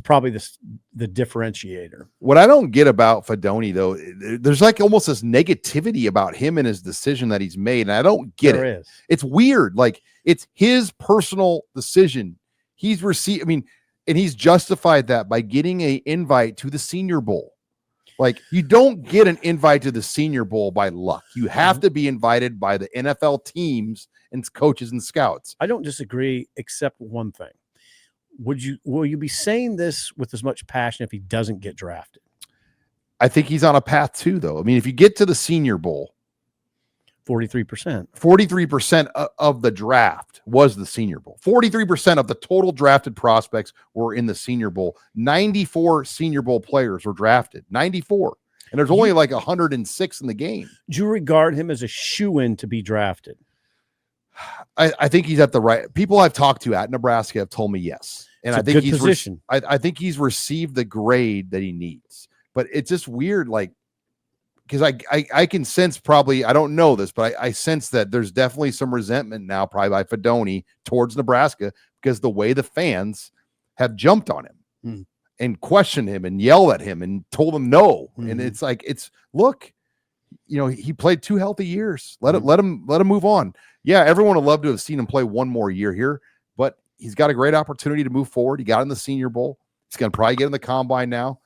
B: differentiator.
A: What I don't get about Fidone, though, there's like almost this negativity about him and his decision that he's made, and I don't get it.
B: There is.
A: It's weird. Like, it's his personal decision. He's received, and he's justified that by getting an invite to the Senior Bowl. Like, you don't get an invite to the Senior Bowl by luck. You have to be invited by the NFL teams and coaches and scouts.
B: I don't disagree, except one thing. Will you be saying this with as much passion if he doesn't get drafted?
A: I think he's on a path too, though. If you get to the Senior Bowl,
B: 43%.
A: 43% of the draft was the Senior Bowl. 43% of the total drafted prospects were in the Senior Bowl. 94 Senior Bowl players were drafted. 94. And there's only like 106 in the game.
B: Do you regard him as a shoo-in to be drafted?
A: I think he's at the right. People I've talked to at Nebraska have told me yes. And
B: It's
A: I
B: a
A: think
B: good position.
A: I think he's received the grade that he needs. But it's just weird, like, because I can sense, probably, I don't know this, but I sense that there's definitely some resentment now, probably by Fidone towards Nebraska, because the way the fans have jumped on him and questioned him and yelled at him and told him no. And it's like, look, he played 2 healthy years. Let him move on. Yeah, everyone would love to have seen him play one more year here, but he's got a great opportunity to move forward. He got in the Senior Bowl. He's going to probably get in the combine now.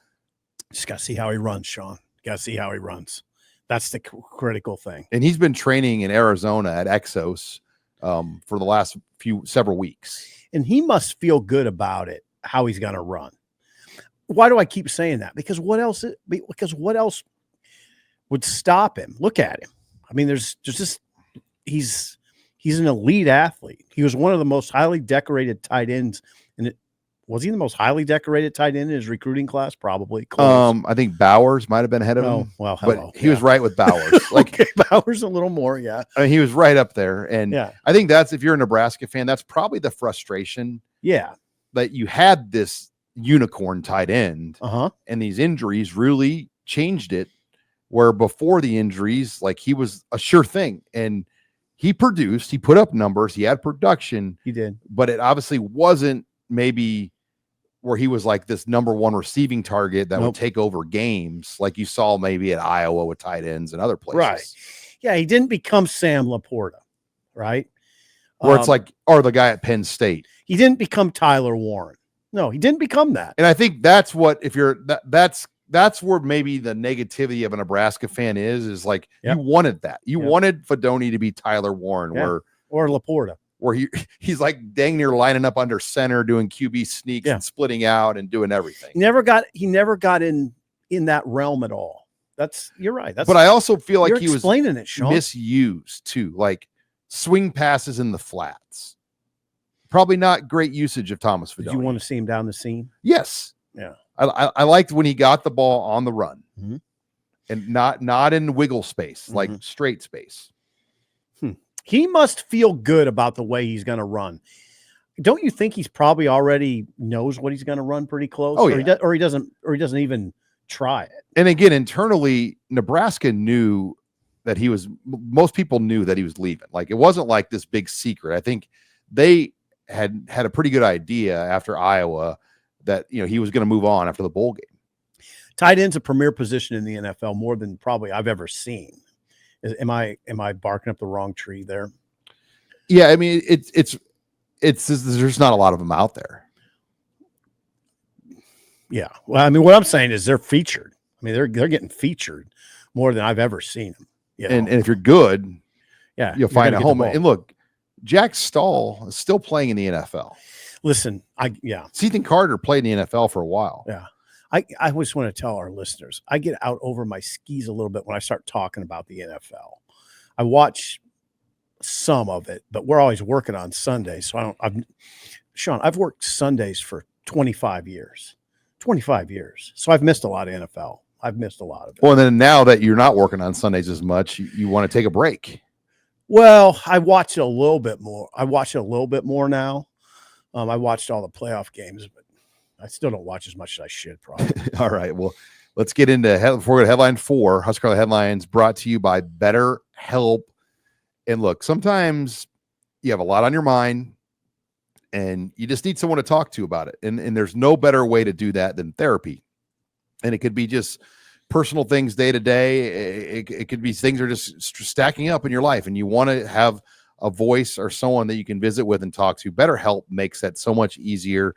B: Just got to see how he runs, Sean. Got to see how he runs. That's the critical thing.
A: And he's been training in Arizona at Exos for the last several weeks.
B: And he must feel good about it, how he's going to run. Why do I keep saying that? Because what else would stop him? Look at him. I mean, there's just he's an elite athlete. He was one of the most highly decorated tight ends. And was he the most highly decorated tight end in his recruiting class? Probably. Close.
A: I think Bowers might have been ahead of him.
B: Well,
A: but he was right with Bowers. Like,
B: okay, Bowers a little more, yeah.
A: I mean, he was right up there. And I think if you're a Nebraska fan, that's probably the frustration.
B: Yeah.
A: That you had this unicorn tight end, and these injuries really changed it. Where before the injuries, like, he was a sure thing, and he produced, he put up numbers, he had production.
B: He did.
A: But it obviously wasn't maybe where he was like this number one receiving target that would take over games, like you saw maybe at Iowa with tight ends and other places.
B: Right. Yeah, he didn't become Sam Laporta, right?
A: Where it's like, or the guy at Penn State.
B: He didn't become Tyler Warren. No, he didn't become that.
A: And I think that's what, if you're that's where maybe the negativity of a Nebraska fan is like, you wanted that. You wanted Fidone to be Tyler Warren,
B: or Laporta,
A: where he's like dang near lining up under center, doing QB sneaks and splitting out and doing everything.
B: He never got in that realm at all. You're right.
A: But I also feel like he was
B: explaining it, Sean.
A: Misused too, like swing passes in the flats. Probably not great usage of Thomas Fidone.
B: Did you want to see him down the seam?
A: Yes.
B: Yeah.
A: I liked when he got the ball on the run and not in wiggle space, like straight space.
B: He must feel good about the way he's going to run. Don't you think he's probably already knows what he's going to run pretty close?
A: Oh,
B: or he doesn't even try it.
A: And again, internally, Nebraska knew that most people knew that he was leaving. Like, it wasn't like this big secret. I think they had a pretty good idea after Iowa that, he was going to move on after the bowl game.
B: Tight end's a premier position in the NFL, more than probably I've ever seen. Am I barking up the wrong tree there?
A: Yeah, I mean, it's there's not a lot of them out there.
B: Yeah, well, I mean, what I'm saying is they're featured. I mean, they're getting featured more than I've ever seen them.
A: And if you're good, you'll find a home. And look, Jack Stahl is still playing in the NFL.
B: Listen,
A: Ethan Carter played in the NFL for a while.
B: Yeah. I always want to tell our listeners, I get out over my skis a little bit when I start talking about the NFL. I watch some of it, but we're always working on Sundays. So Sean, I've worked Sundays for 25 years. 25 years. So I've missed a lot of NFL. I've missed a lot of it.
A: Well, and then now that you're not working on Sundays as much, you want to take a break.
B: Well, I watch it a little bit more. I watch it a little bit more now. I watched all the playoff games, but I still don't watch as much as I should, probably.
A: All right. Well, let's get into before we go to headline 4. HuskerOnline headlines brought to you by BetterHelp. And look, sometimes you have a lot on your mind and you just need someone to talk to about it. And there's no better way to do that than therapy. And it could be just personal things day to day. It could be things that are just stacking up in your life and you want to have a voice or someone that you can visit with and talk to. BetterHelp makes that so much easier.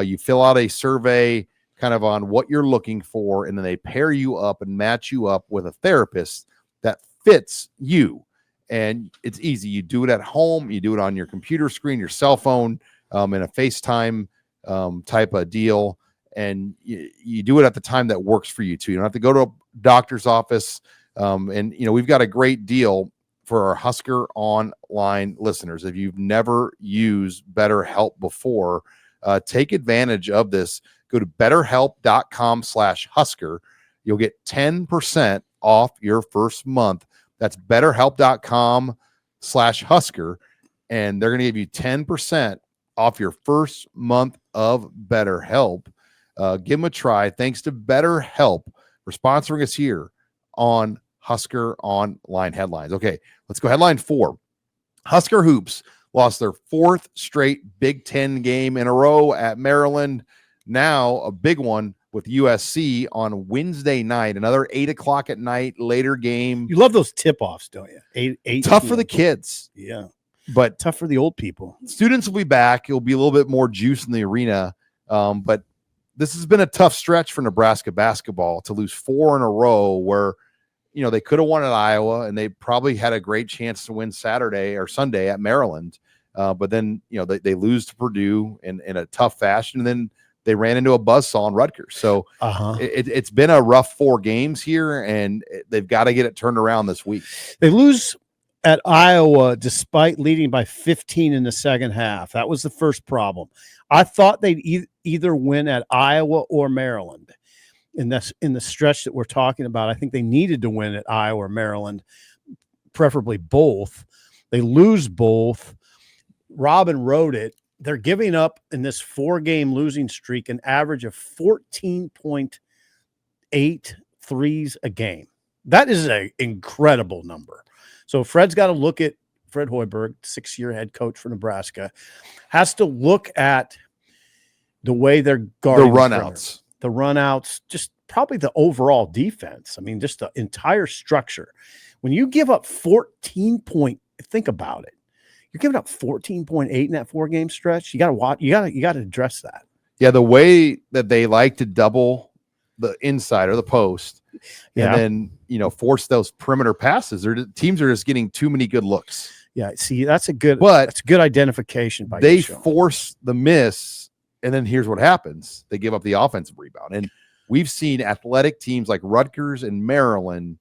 A: You fill out a survey kind of on what you're looking for, and then they pair you up and match you up with a therapist that fits you. And it's easy. You do it at home. You do it on your computer screen, your cell phone, in a FaceTime type of deal. And you do it at the time that works for you too. You don't have to go to a doctor's office. And we've got a great deal for our Husker Online listeners. If you've never used BetterHelp before, take advantage of this. Go to betterhelp.com/Husker. You'll get 10% off your first month. That's betterhelp.com/Husker. And they're going to give you 10% off your first month of BetterHelp. Give them a try. Thanks to BetterHelp for sponsoring us here on Husker Online Headlines. Okay, let's go. Headline 4. Husker Hoops lost their 4th straight Big Ten game in a row at Maryland. Now a big one with USC on Wednesday night, another 8 o'clock at night, later game.
B: You love those tip-offs, don't you? 8
A: Tough for the kids.
B: Yeah.
A: But
B: tough for the old people.
A: Students will be back. It'll be a little bit more juice in the arena. But this has been a tough stretch for Nebraska basketball to lose 4 in a row where, they could have won at Iowa and they probably had a great chance to win Saturday or Sunday at Maryland. But then, they lose to Purdue in a tough fashion. And then they ran into a buzzsaw in Rutgers. So it's been a rough 4 games here, and they've got to get it turned around this week.
B: They lose at Iowa despite leading by 15 in the second half. That was the first problem. I thought they'd either win at Iowa or Maryland. In the stretch that we're talking about, I think they needed to win at Iowa or Maryland, preferably both. They lose both. Robin wrote it. They're giving up in this 4-game losing streak an average of 14.8 threes a game. That is an incredible number. So Fred's got to look at Fred Hoiberg, 6-year head coach for Nebraska, has to look at the way they're guarding
A: the runouts.
B: The runouts, just probably the overall defense. I mean, just the entire structure. When you give up 14 point, think about it. You're giving up 14.8 in that 4-game stretch. You got to watch. You got to address that.
A: Yeah, the way that they like to double the inside or the post, and then force those perimeter passes. Teams are just getting too many good looks.
B: Yeah, see, that's a good identification by
A: they force the miss. And then here's what happens. They give up the offensive rebound. And we've seen athletic teams like Rutgers and Maryland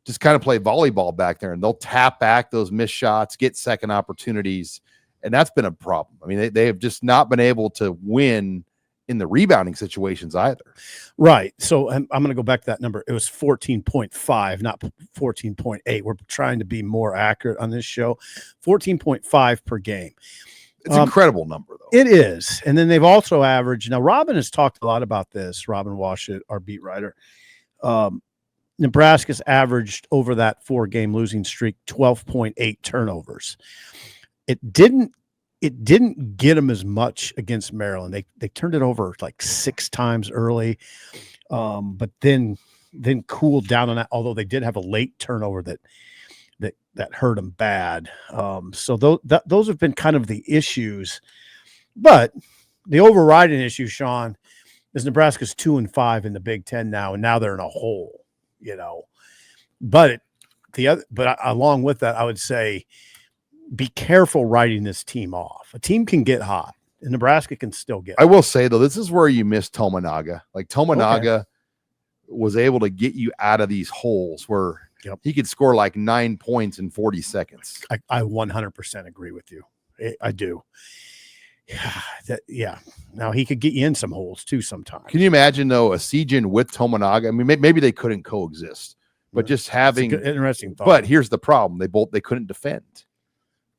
A: just kind of play volleyball back there, and they'll tap back those missed shots, get second opportunities. And that's been a problem. I mean, they have just not been able to win in the rebounding situations either.
B: Right. So I'm going to go back to that number. It was 14.5, not 14.8. We're trying to be more accurate on this show. 14.5 per game.
A: It's an incredible number, though.
B: It is. And then they've also averaged. Now, Robin has talked a lot about this. Robin Washut, our beat writer. Nebraska's averaged over that 4-game losing streak 12.8 turnovers. It didn't get them as much against Maryland. They turned it over like 6 times early, but then cooled down on that. Although they did have a late turnover that hurt them bad. So those have been kind of the issues. But the overriding issue, Sean, is Nebraska's 2-5 in the Big Ten now, and now they're in a hole. But along with that, I would say be careful writing this team off. A team can get hot, and Nebraska can still get hot.
A: I will say, though, this is where you miss Tominaga. Like, Tominaga was able to get you out of these holes where he could score like 9 points in 40 seconds.
B: I 100% agree with you. I do. Yeah. Now he could get you in some holes too sometimes.
A: Can you imagine, though, a Sejan with Tominaga? I mean, maybe they couldn't coexist, but just having
B: interesting thought.
A: But here's the problem: they couldn't defend.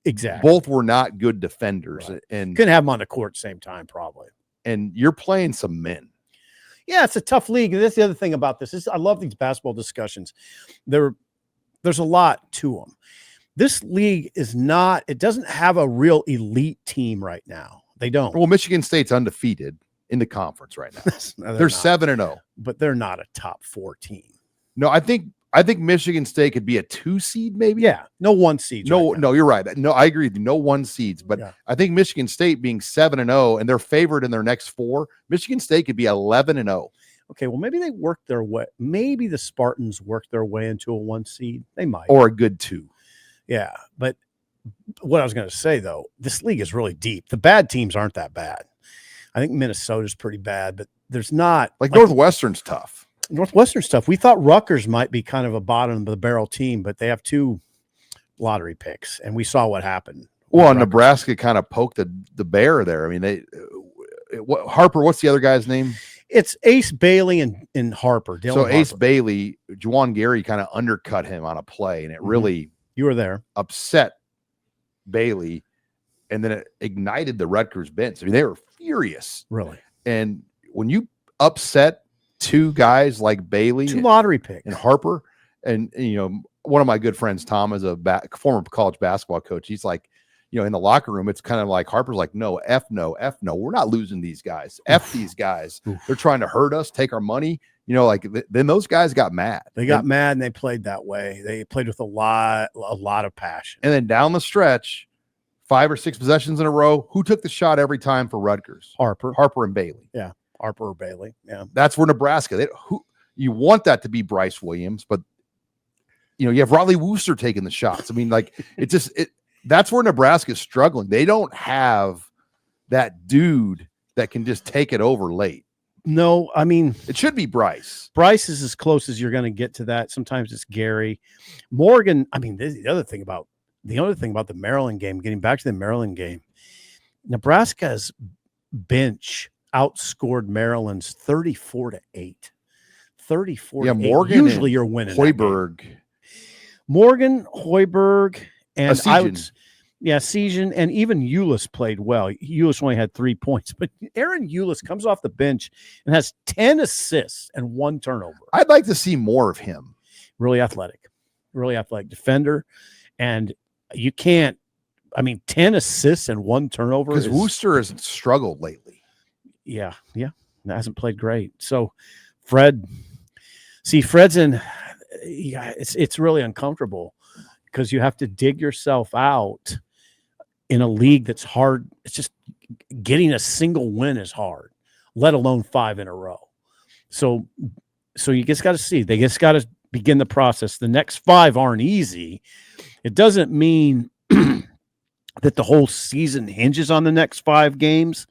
B: Exactly.
A: Both were not good defenders,
B: right.
A: And
B: couldn't have them on the court at the same time, probably.
A: And you're playing some men.
B: Yeah, it's a tough league. And that's the other thing about this. I love these basketball discussions. There's a lot to them. This league it doesn't have a real elite team right now. They don't.
A: Well, Michigan State's undefeated in the conference right now. They're 7-0.
B: But they're not a top 4 team.
A: No, I think Michigan State could be a 2 seed, maybe.
B: Yeah, no 1 seed.
A: No, you're right. No, I agree with you. No 1 seeds, but I think Michigan State being 7-0 and they're favored in their next 4, Michigan State could be 11-0.
B: Okay, well, maybe they worked their way. Maybe the Spartans worked their way into a 1 seed. They might,
A: or a good 2.
B: Yeah, but what I was going to say though, this league is really deep. The bad teams aren't that bad. I think Minnesota's pretty bad, but there's not
A: like Northwestern's tough.
B: Northwestern stuff. We thought Rutgers might be kind of a bottom of the barrel team, but they have 2 lottery picks, and we saw what happened.
A: Well, Nebraska kind of poked the bear there. I mean, Harper, what's the other guy's name?
B: It's Ace Bailey and Harper. Dylan
A: so
B: Harper.
A: Ace Bailey, Juwan Gary kind of undercut him on a play, and it really
B: you were there
A: upset Bailey, and then it ignited the Rutgers bench. I mean, they were furious,
B: really.
A: And when you upset two guys like Bailey,
B: two lottery picks,
A: and Harper, and you know, one of my good friends, Tom, is a former college basketball coach. He's like, you know, in the locker room, it's kind of like Harper's like, no, F no. We're not losing these guys. F these guys. They're trying to hurt us, take our money. You know, like then those guys got mad.
B: They got mad and they played that way. They played with a lot of passion.
A: And then down the stretch, 5 or 6 possessions in a row, who took the shot every time for Rutgers? Harper and Bailey.
B: Yeah, Harper or Bailey. Yeah,
A: that's where Nebraska. You want that to be Bryce Williams, but you know, you have Riley Wooster taking the shots. I mean, like that's where Nebraska is struggling. They don't have that dude that can just take it over late.
B: No, I mean,
A: it should be Bryce.
B: Bryce is as close as you're going to get to that. Sometimes it's Gary. Morgan, I mean, the other thing about the Maryland game, getting back to the Maryland game, Nebraska's bench outscored Maryland's 34-8. 34-8.
A: Yeah, Morgan.
B: Usually you're winning.
A: Hoiberg.
B: Morgan, Hoiberg, and
A: Season,
B: and even Ulis played well. Ulis only had 3 points, but Aaron Ulis comes off the bench and has 10 assists and 1 turnover.
A: I'd like to see more of him.
B: Really athletic defender. And you can't, 10 assists and 1 turnover.
A: Because Wooster has struggled lately.
B: Yeah. Hasn't played great. So Fred's in, it's really uncomfortable because you have to dig yourself out in a league that's hard. It's just getting a single win is hard, let alone 5 in a row. So you just got to see. They just got to begin the process. The next 5 aren't easy. It doesn't mean that the whole season hinges on the next 5 games.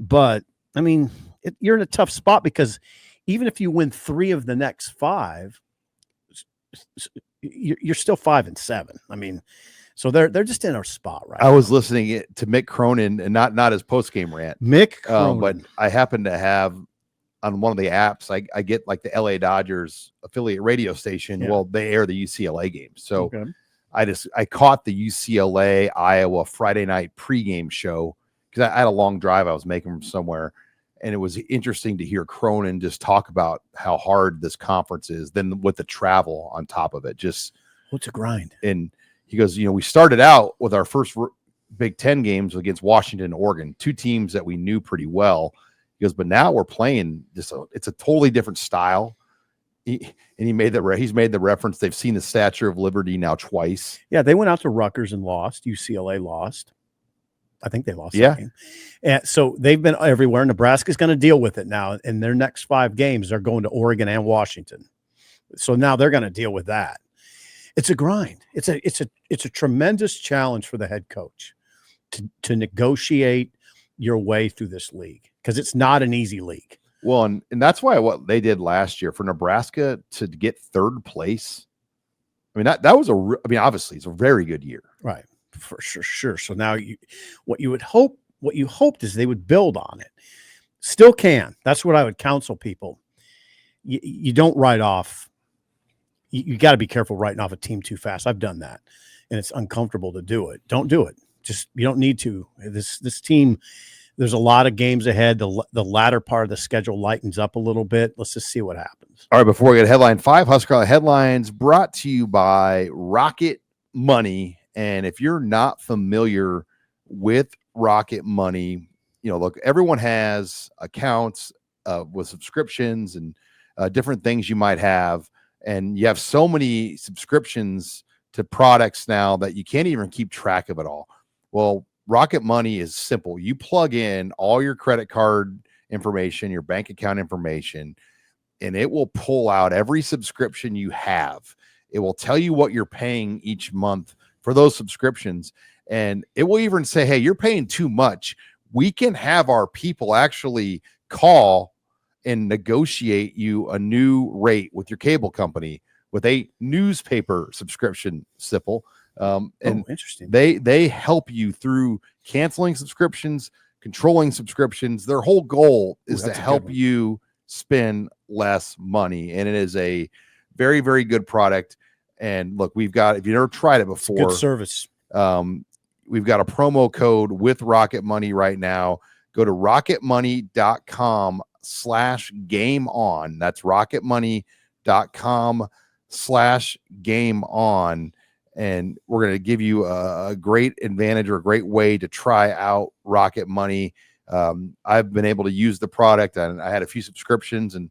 B: But, you're in a tough spot because even if you win 3 of the next 5, you're still 5-7. So they're just in our spot, right?
A: I was listening to Mick Cronin, and not his post game rant.
B: Mick Cronin.
A: But I happen to have on one of the apps, I get like the LA Dodgers affiliate radio station. Yeah. Well, they air the UCLA games, so I caught the UCLA Iowa Friday night pregame show because I had a long drive I was making from somewhere. And it was interesting to hear Cronin just talk about how hard this conference is, then with the travel on top of it. Just
B: what's a grind?
A: And he goes, we started out with our first Big Ten games against Washington and Oregon, 2 teams that we knew pretty well. He goes, but now we're playing it's a totally different style. He's made the reference. They've seen the Statue of Liberty now twice.
B: Yeah, they went out to Rutgers and lost. UCLA lost. I think they lost that game. And so they've been everywhere. Nebraska's going to deal with it now. In their next 5 games, they're going to Oregon and Washington. So now they're going to deal with that. It's a grind. It's a tremendous challenge for the head coach to negotiate your way through this league because it's not an easy league.
A: Well, and that's why what they did last year for Nebraska to get 3rd place. That was obviously it's a very good year.
B: Right. For sure. So now what you hoped is they would build on it. Still can. That's what I would counsel people. You don't write off. You got to be careful writing off a team too fast. I've done that, and it's uncomfortable to do it. Don't do it. Just you don't need to. This team. There's a lot of games ahead. The latter part of the schedule lightens up a little bit. Let's just see what happens.
A: All right. Before we get to headline 5, HuskerOnline headlines brought to you by Rocket Money. And if you're not familiar with Rocket Money, look, everyone has accounts with subscriptions and different things you might have. And you have so many subscriptions to products now that you can't even keep track of it all. Well, Rocket Money is simple. You plug in all your credit card information, your bank account information, and it will pull out every subscription you have. It will tell you what you're paying each month for those subscriptions. And it will even say, hey, you're paying too much. We can have our people actually call and negotiate you a new rate with your cable company with a newspaper subscription, simple. And
B: interesting.
A: They help you through canceling subscriptions, controlling subscriptions. Their whole goal is to help you spend less money, and it is a very, very good product. And look, we've got, if you've never tried it before,
B: good service.
A: We've got a promo code with Rocket Money right now. Go to rocketmoney.com/game-on. That's rocketmoney.com/game-on. And we're going to give you a great advantage or a great way to try out Rocket Money. I've been able to use the product, and I had a few subscriptions, and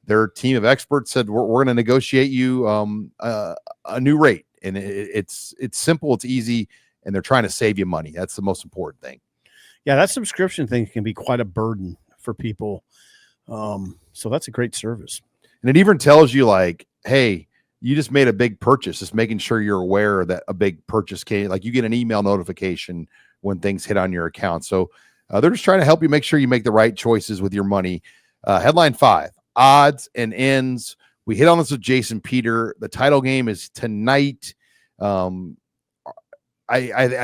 A: their team of experts said, we're going to negotiate you a new rate. And it's simple, it's easy, and they're trying to save you money. That's the most important thing.
B: Yeah, that subscription thing can be quite a burden for people. So that's a great service.
A: And it even tells you, like, hey, you just made a big purchase. Just making sure you're aware that a big purchase came. Like, you get an email notification when things hit on your account. So they're just trying to help you make sure you make the right choices with your money. Headline 5, odds and ends. We hit on this with Jason Peter. The title game is tonight. I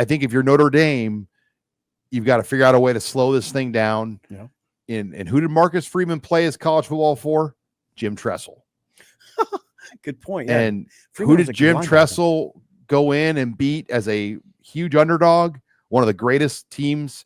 A: think if you're Notre Dame, you've got to figure out a way to slow this thing down.
B: Yeah.
A: And who did Marcus Freeman play as college football for? Jim Tressel.
B: Good point. Yeah.
A: And
B: Freeman
A: who did Jim Tressel go in and beat as a huge underdog? One of the greatest teams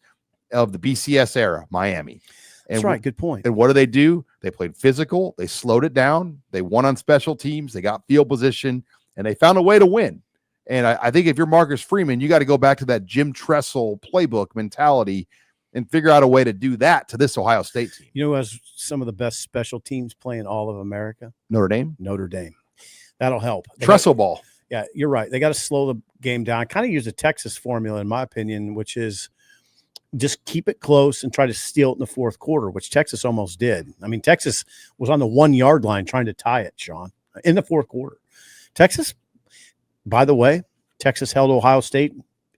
A: of the BCS era, Miami.
B: That's right. Good point.
A: And what do? They played physical. They slowed it down. They won on special teams. They got field position, and they found a way to win. And I think if you're Marcus Freeman, you got to go back to that Jim Tressel playbook mentality and figure out a way to do that to this Ohio State team.
B: You know who has some of the best special teams playing all of America?
A: Notre Dame.
B: Notre Dame. That'll help.
A: Tressel ball.
B: Yeah, you're right. They got to slow the game down. Kind of use a Texas formula, in my opinion, which is just keep it close and try to steal it in the fourth quarter, which Texas almost did. I mean, Texas was on the 1 yard line trying to tie it, Sean, in the fourth quarter. Texas, by the way, Texas held Ohio State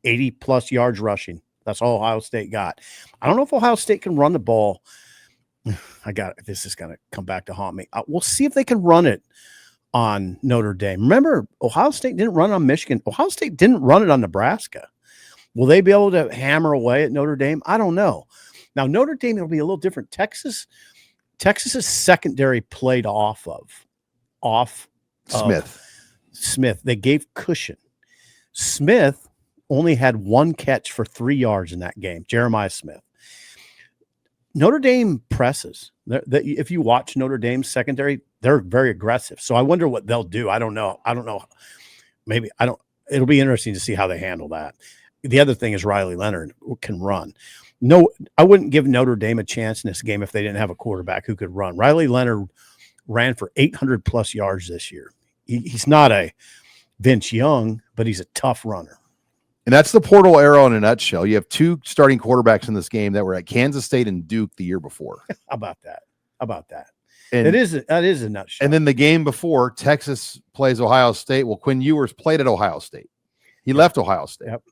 B: 80-plus yards rushing. That's all Ohio State got. I don't know if Ohio State can run the ball. This is going to come back to haunt me. We'll see if they can run it on Notre Dame. Remember, Ohio State didn't run on Michigan. Ohio State didn't run it on Nebraska. Will they be able to hammer away at Notre Dame? I don't know. Now, Notre Dame will be a little different. Texas's secondary played off Smith. They gave cushion. Smith only had one catch for 3 yards in that game, Jeremiah Smith. Notre Dame presses. If you watch Notre Dame's secondary, they're very aggressive. So I wonder what they'll do. I don't know. It'll be interesting to see how they handle that. The other thing is Riley Leonard can run. No, I wouldn't give Notre Dame a chance in this game if they didn't have a quarterback who could run. Riley Leonard ran for 800-plus yards this year. He's not a Vince Young, but he's a tough runner.
A: And that's the portal era in a nutshell. You have 2 starting quarterbacks in this game that were at Kansas State and Duke the year before.
B: How about that?
A: And
B: that is a nutshell.
A: And then the game before, Texas plays Ohio State. Well, Quinn Ewers played at Ohio State. He left Ohio State.
B: Yep.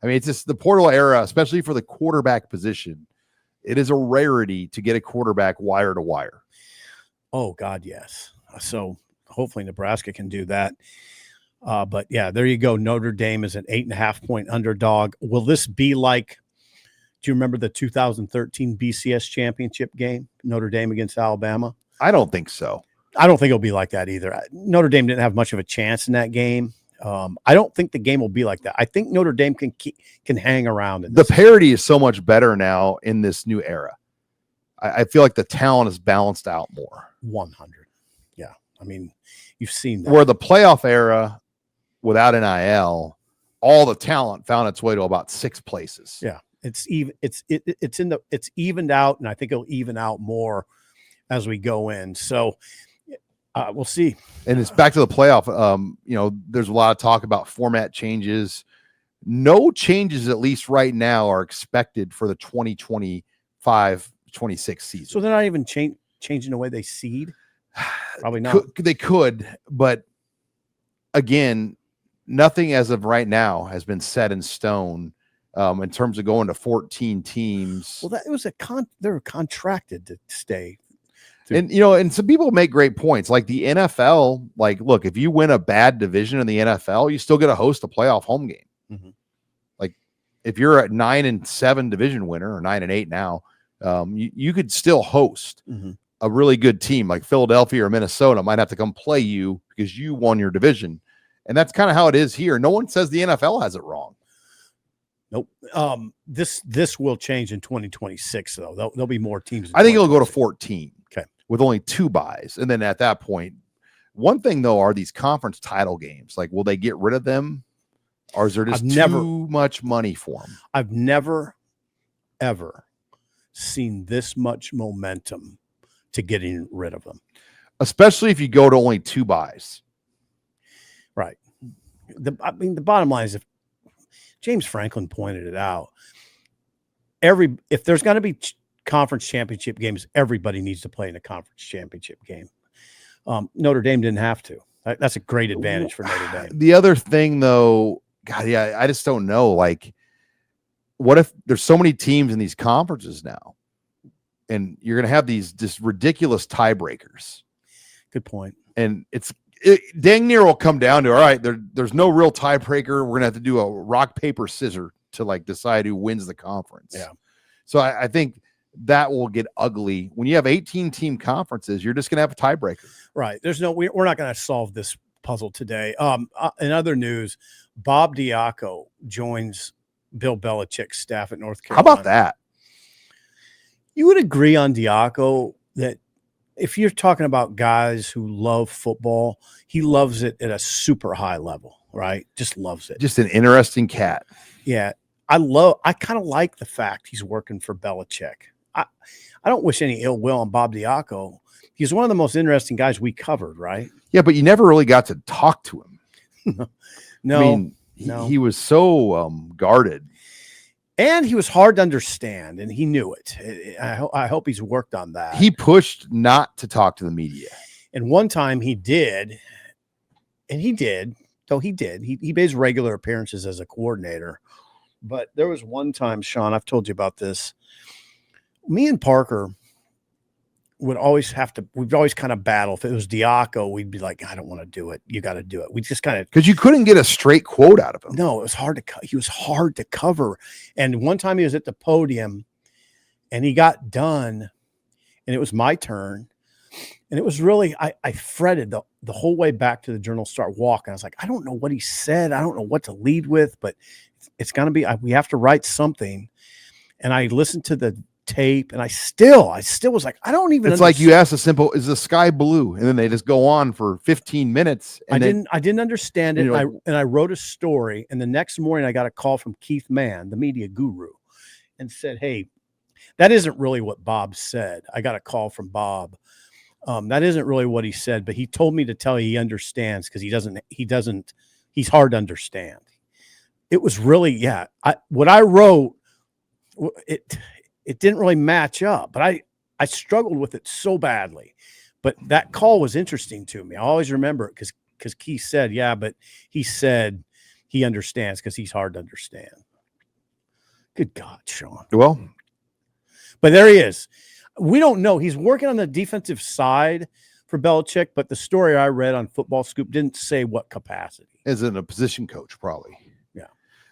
A: I mean, it's just the portal era, especially for the quarterback position. It is a rarity to get a quarterback wire to wire.
B: Oh, God, yes. So hopefully Nebraska can do that. But, yeah, there you go. Notre Dame is an 8.5-point underdog. Will this be like, do you remember the 2013 BCS championship game, Notre Dame against Alabama?
A: I don't think so.
B: I don't think it'll be like that either. Notre Dame didn't have much of a chance in that game. I don't think the game will be like that. I think Notre Dame can hang around.
A: The parity is so much better now in this new era. I feel like the talent is balanced out more.
B: 100. Yeah. I mean, you've seen that.
A: Where the playoff era without NIL, all the talent found its way to about 6 places.
B: Yeah. It's evened out, and I think it'll even out more as we go in. So we'll see.
A: And it's back to the playoff. There's a lot of talk about format changes. No changes, at least right now, are expected for the 2025-26 season.
B: So they're not even changing the way they seed? Probably not.
A: They could, but again, nothing as of right now has been set in stone in terms of going to 14 teams.
B: Well, that was they were contracted to stay.
A: And and some people make great points. Like the NFL, like, look, if you win a bad division in the NFL, you still get to host a playoff home game.
B: Mm-hmm.
A: Like if you're a 9-7 division winner or 9-8 now, you could still host a really good team like Philadelphia or Minnesota might have to come play you because you won your division. And that's kind of how it is here. No one says the NFL has it wrong.
B: Nope. This will change in 2026, though. There'll be more teams.
A: I think it'll go to 14.
B: Okay.
A: With only 2 buys. And then at that point, one thing, though, are these conference title games. Like, will they get rid of them? Or is there just too much money for them?
B: I've never, ever seen this much momentum to getting rid of them.
A: Especially if you go to only 2 buys.
B: Right. The bottom line is, if James Franklin pointed it out, if there's going to be conference championship games, everybody needs to play in a conference championship game. Notre Dame didn't have to. That's a great advantage for Notre Dame.
A: The other thing, though, God, yeah, I just don't know. Like, what if there's so many teams in these conferences now, and you're going to have these just ridiculous tiebreakers?
B: Good point.
A: And it dang near will come down to, all right, there's no real tiebreaker. We're going to have to do a rock, paper, scissors to like decide who wins the conference.
B: Yeah.
A: So I think that will get ugly. When you have 18 team conferences, you're just going to have a tiebreaker.
B: Right. We're not going to solve this puzzle today. In other news, Bob Diaco joins Bill Belichick's staff at North Carolina.
A: How about that?
B: You would agree on Diaco that if you're talking about guys who love football, he loves it at a super high level, right? Just loves it.
A: Just an interesting cat.
B: Yeah. I kind of like the fact he's working for Belichick. I don't wish any ill will on Bob Diaco. He's one of the most interesting guys we covered, right?
A: Yeah, but you never really got to talk to him.
B: No.
A: I mean, he was so guarded.
B: And he was hard to understand, and he knew it. I hope he's worked on that.
A: He pushed not to talk to the media.
B: And one time he did, and he did. He made his regular appearances as a coordinator. But there was one time, Sean, I've told you about this. Me and Parker we'd always kind of battle. If it was Diaco, we'd be like, I don't want to do it. You got to do it. We just kind of,
A: because you couldn't get a straight quote out of him.
B: No, it was hard he was hard to cover. And one time he was at the podium and he got done and it was my turn. And it was really, I fretted the whole way back to the Journal-Star walk. And I was like, I don't know what he said. I don't know what to lead with, but it's going to be, we have to write something. And I listened to the tape and I still was like, I don't even,
A: it's like you asked a simple, is the sky blue? And then they just go on for 15 minutes. And
B: I didn't understand it. And I wrote a story. And the next morning I got a call from Keith Mann, the media guru, and said, hey, that isn't really what Bob said. I got a call from Bob. That isn't really what he said, but he told me to tell you he understands because he's hard to understand. It was really, what I wrote, it didn't really match up, but I struggled with it so badly. But that call was interesting to me. I always remember it because Keith said, but he said he understands because he's hard to understand. Good God, Sean.
A: Well,
B: but there he is. We don't know. He's working on the defensive side for Belichick, but the story I read on Football Scoop didn't say what capacity.
A: As in a position coach, probably.
B: Yeah.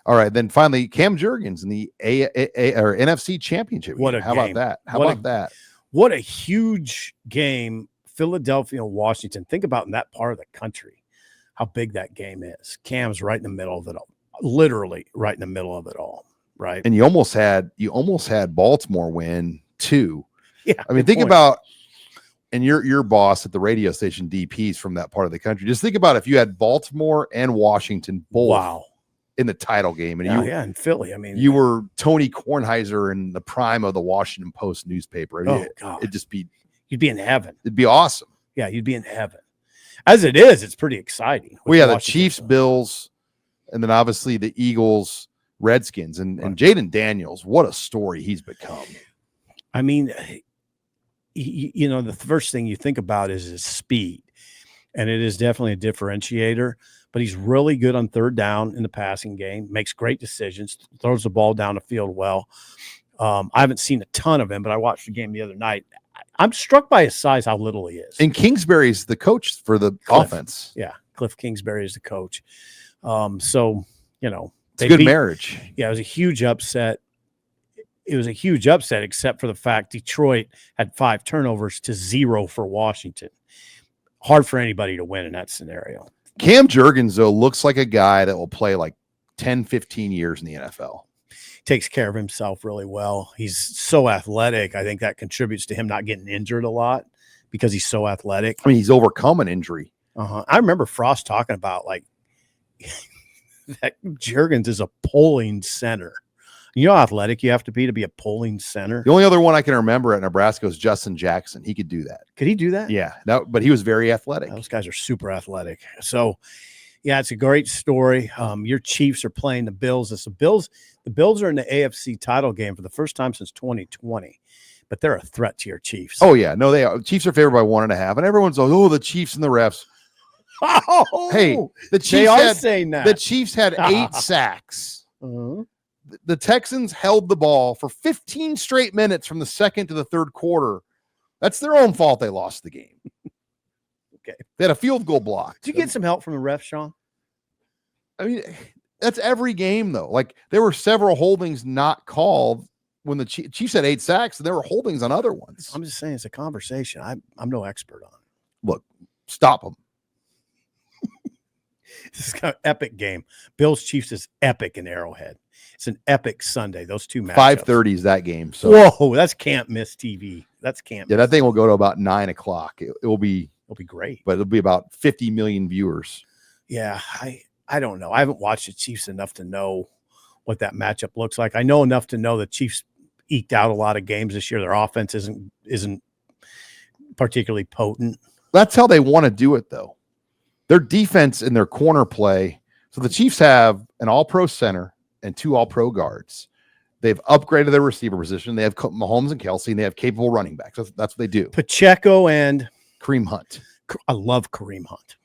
A: All right. Then finally, Cam Jurgens in the NFC Championship.
B: What a
A: How
B: game.
A: about that? How about that?
B: What a huge game. Philadelphia and Washington. Think about in that part of the country, how big that game is. Cam's right in the middle of it all. Literally right in the middle of it all. Right.
A: And you almost had Baltimore win too.
B: Yeah.
A: I mean, think about, and your boss at the radio station, DPs from that part of the country. Just think about if you had Baltimore and Washington both in the title game. And
B: in Philly. I mean,
A: you were Tony Kornheiser in the prime of the Washington Post newspaper. I mean,
B: God.
A: You'd
B: be in heaven.
A: It'd be awesome.
B: Yeah, you'd be in heaven. As it is, it's pretty exciting.
A: Well, yeah, the Chiefs, Bills, and then obviously the Eagles, Redskins, and Jaden Daniels. What a story he's become.
B: I mean, the first thing you think about is his speed, and it is definitely a differentiator, but he's really good on third down in the passing game, makes great decisions, throws the ball down the field well. I haven't seen a ton of him, but I watched the game the other night. I'm struck by his size, how little he is.
A: And Kingsbury's the coach for the offense.
B: Yeah, Cliff Kingsbury is the coach. So, you know,
A: it's a good marriage.
B: Yeah, it was a huge upset. It was a huge upset, except for the fact Detroit had 5 turnovers to 0 for Washington. Hard for anybody to win in that scenario.
A: Cam Jurgens, though, looks like a guy that will play like 10, 15 years in the NFL.
B: Takes care of himself really well. He's so athletic. I think that contributes to him not getting injured a lot because he's so athletic.
A: I mean, he's overcome an injury.
B: I remember Frost talking about like that Jurgens is a polling center. You know how athletic you have to be a polling center?
A: The only other one I can remember at Nebraska was Justin Jackson. He could do that.
B: Could he do that?
A: Yeah, but he was very athletic.
B: Those guys are super athletic. So, yeah, it's a great story. Your Chiefs are playing the Bills. The Bills are in the AFC title game for the first time since 2020, but they're a threat to your Chiefs.
A: Oh, yeah. No, they are. Chiefs are favored by 1.5, and everyone's like, oh, the Chiefs and the refs.
B: Oh,
A: hey, the Chiefs saying that. The Chiefs had 8 sacks.
B: Uh-huh.
A: The Texans held the ball for 15 straight minutes from the second to the third quarter. That's their own fault they lost the game.
B: Okay.
A: They had a field goal block.
B: Did you get some help from the ref, Sean?
A: I mean, that's every game, though. Like, there were several holdings not called when the Chiefs had 8 sacks, and there were holdings on other ones.
B: I'm just saying it's a conversation. I'm no expert on it.
A: Look, stop them.
B: This is kind of epic game. Bills Chiefs is epic in Arrowhead. It's an epic Sunday. Those two matchups.
A: 5:30 is that game. So
B: whoa, that's can't miss TV. That's can't.
A: Yeah, that thing will go to about 9 o'clock. It will be.
B: It'll be great.
A: But it'll be about 50 million viewers.
B: Yeah, I don't know. I haven't watched the Chiefs enough to know what that matchup looks like. I know enough to know the Chiefs eked out a lot of games this year. Their offense isn't particularly potent.
A: That's how they want to do it, though. Their defense and their corner play. So the Chiefs have an all-pro center and 2 all-pro guards. They've upgraded their receiver position. They have Mahomes and Kelsey, and they have capable running backs. That's what they do.
B: Pacheco and
A: Kareem Hunt.
B: I love Kareem Hunt.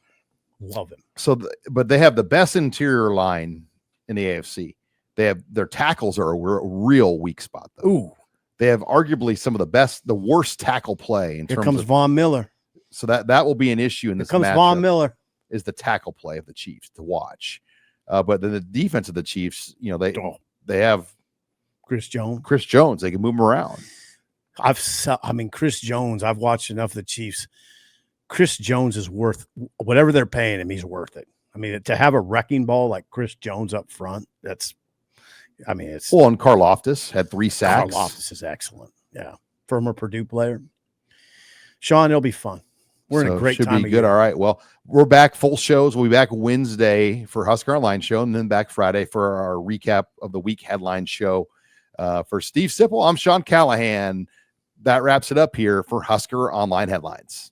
B: Love him.
A: So, but they have the best interior line in the AFC. They have their tackles are a real weak spot, though.
B: Ooh.
A: They have arguably some of the worst tackle play in
B: Here
A: terms
B: comes
A: of
B: Von Miller.
A: So that will be an issue in this.
B: Here comes Von Miller.
A: Is the tackle play of the Chiefs to watch. But then the defense of the Chiefs, you know, they have
B: Chris Jones.
A: They can move him around.
B: Chris Jones, I've watched enough of the Chiefs. Chris Jones is worth whatever they're paying him. He's worth it. I mean, to have a wrecking ball like Chris Jones up front, it's.
A: And Karlaftis had 3 sacks.
B: Karlaftis is excellent. Yeah. Former Purdue player. Sean, it'll be fun. We're in a great time.
A: Should be good. All right. Well, we're back full shows. We'll be back Wednesday for Husker Online show, and then back Friday for our recap of the week headline show. For Steve Sipple, I'm Sean Callahan. That wraps it up here for Husker Online Headlines.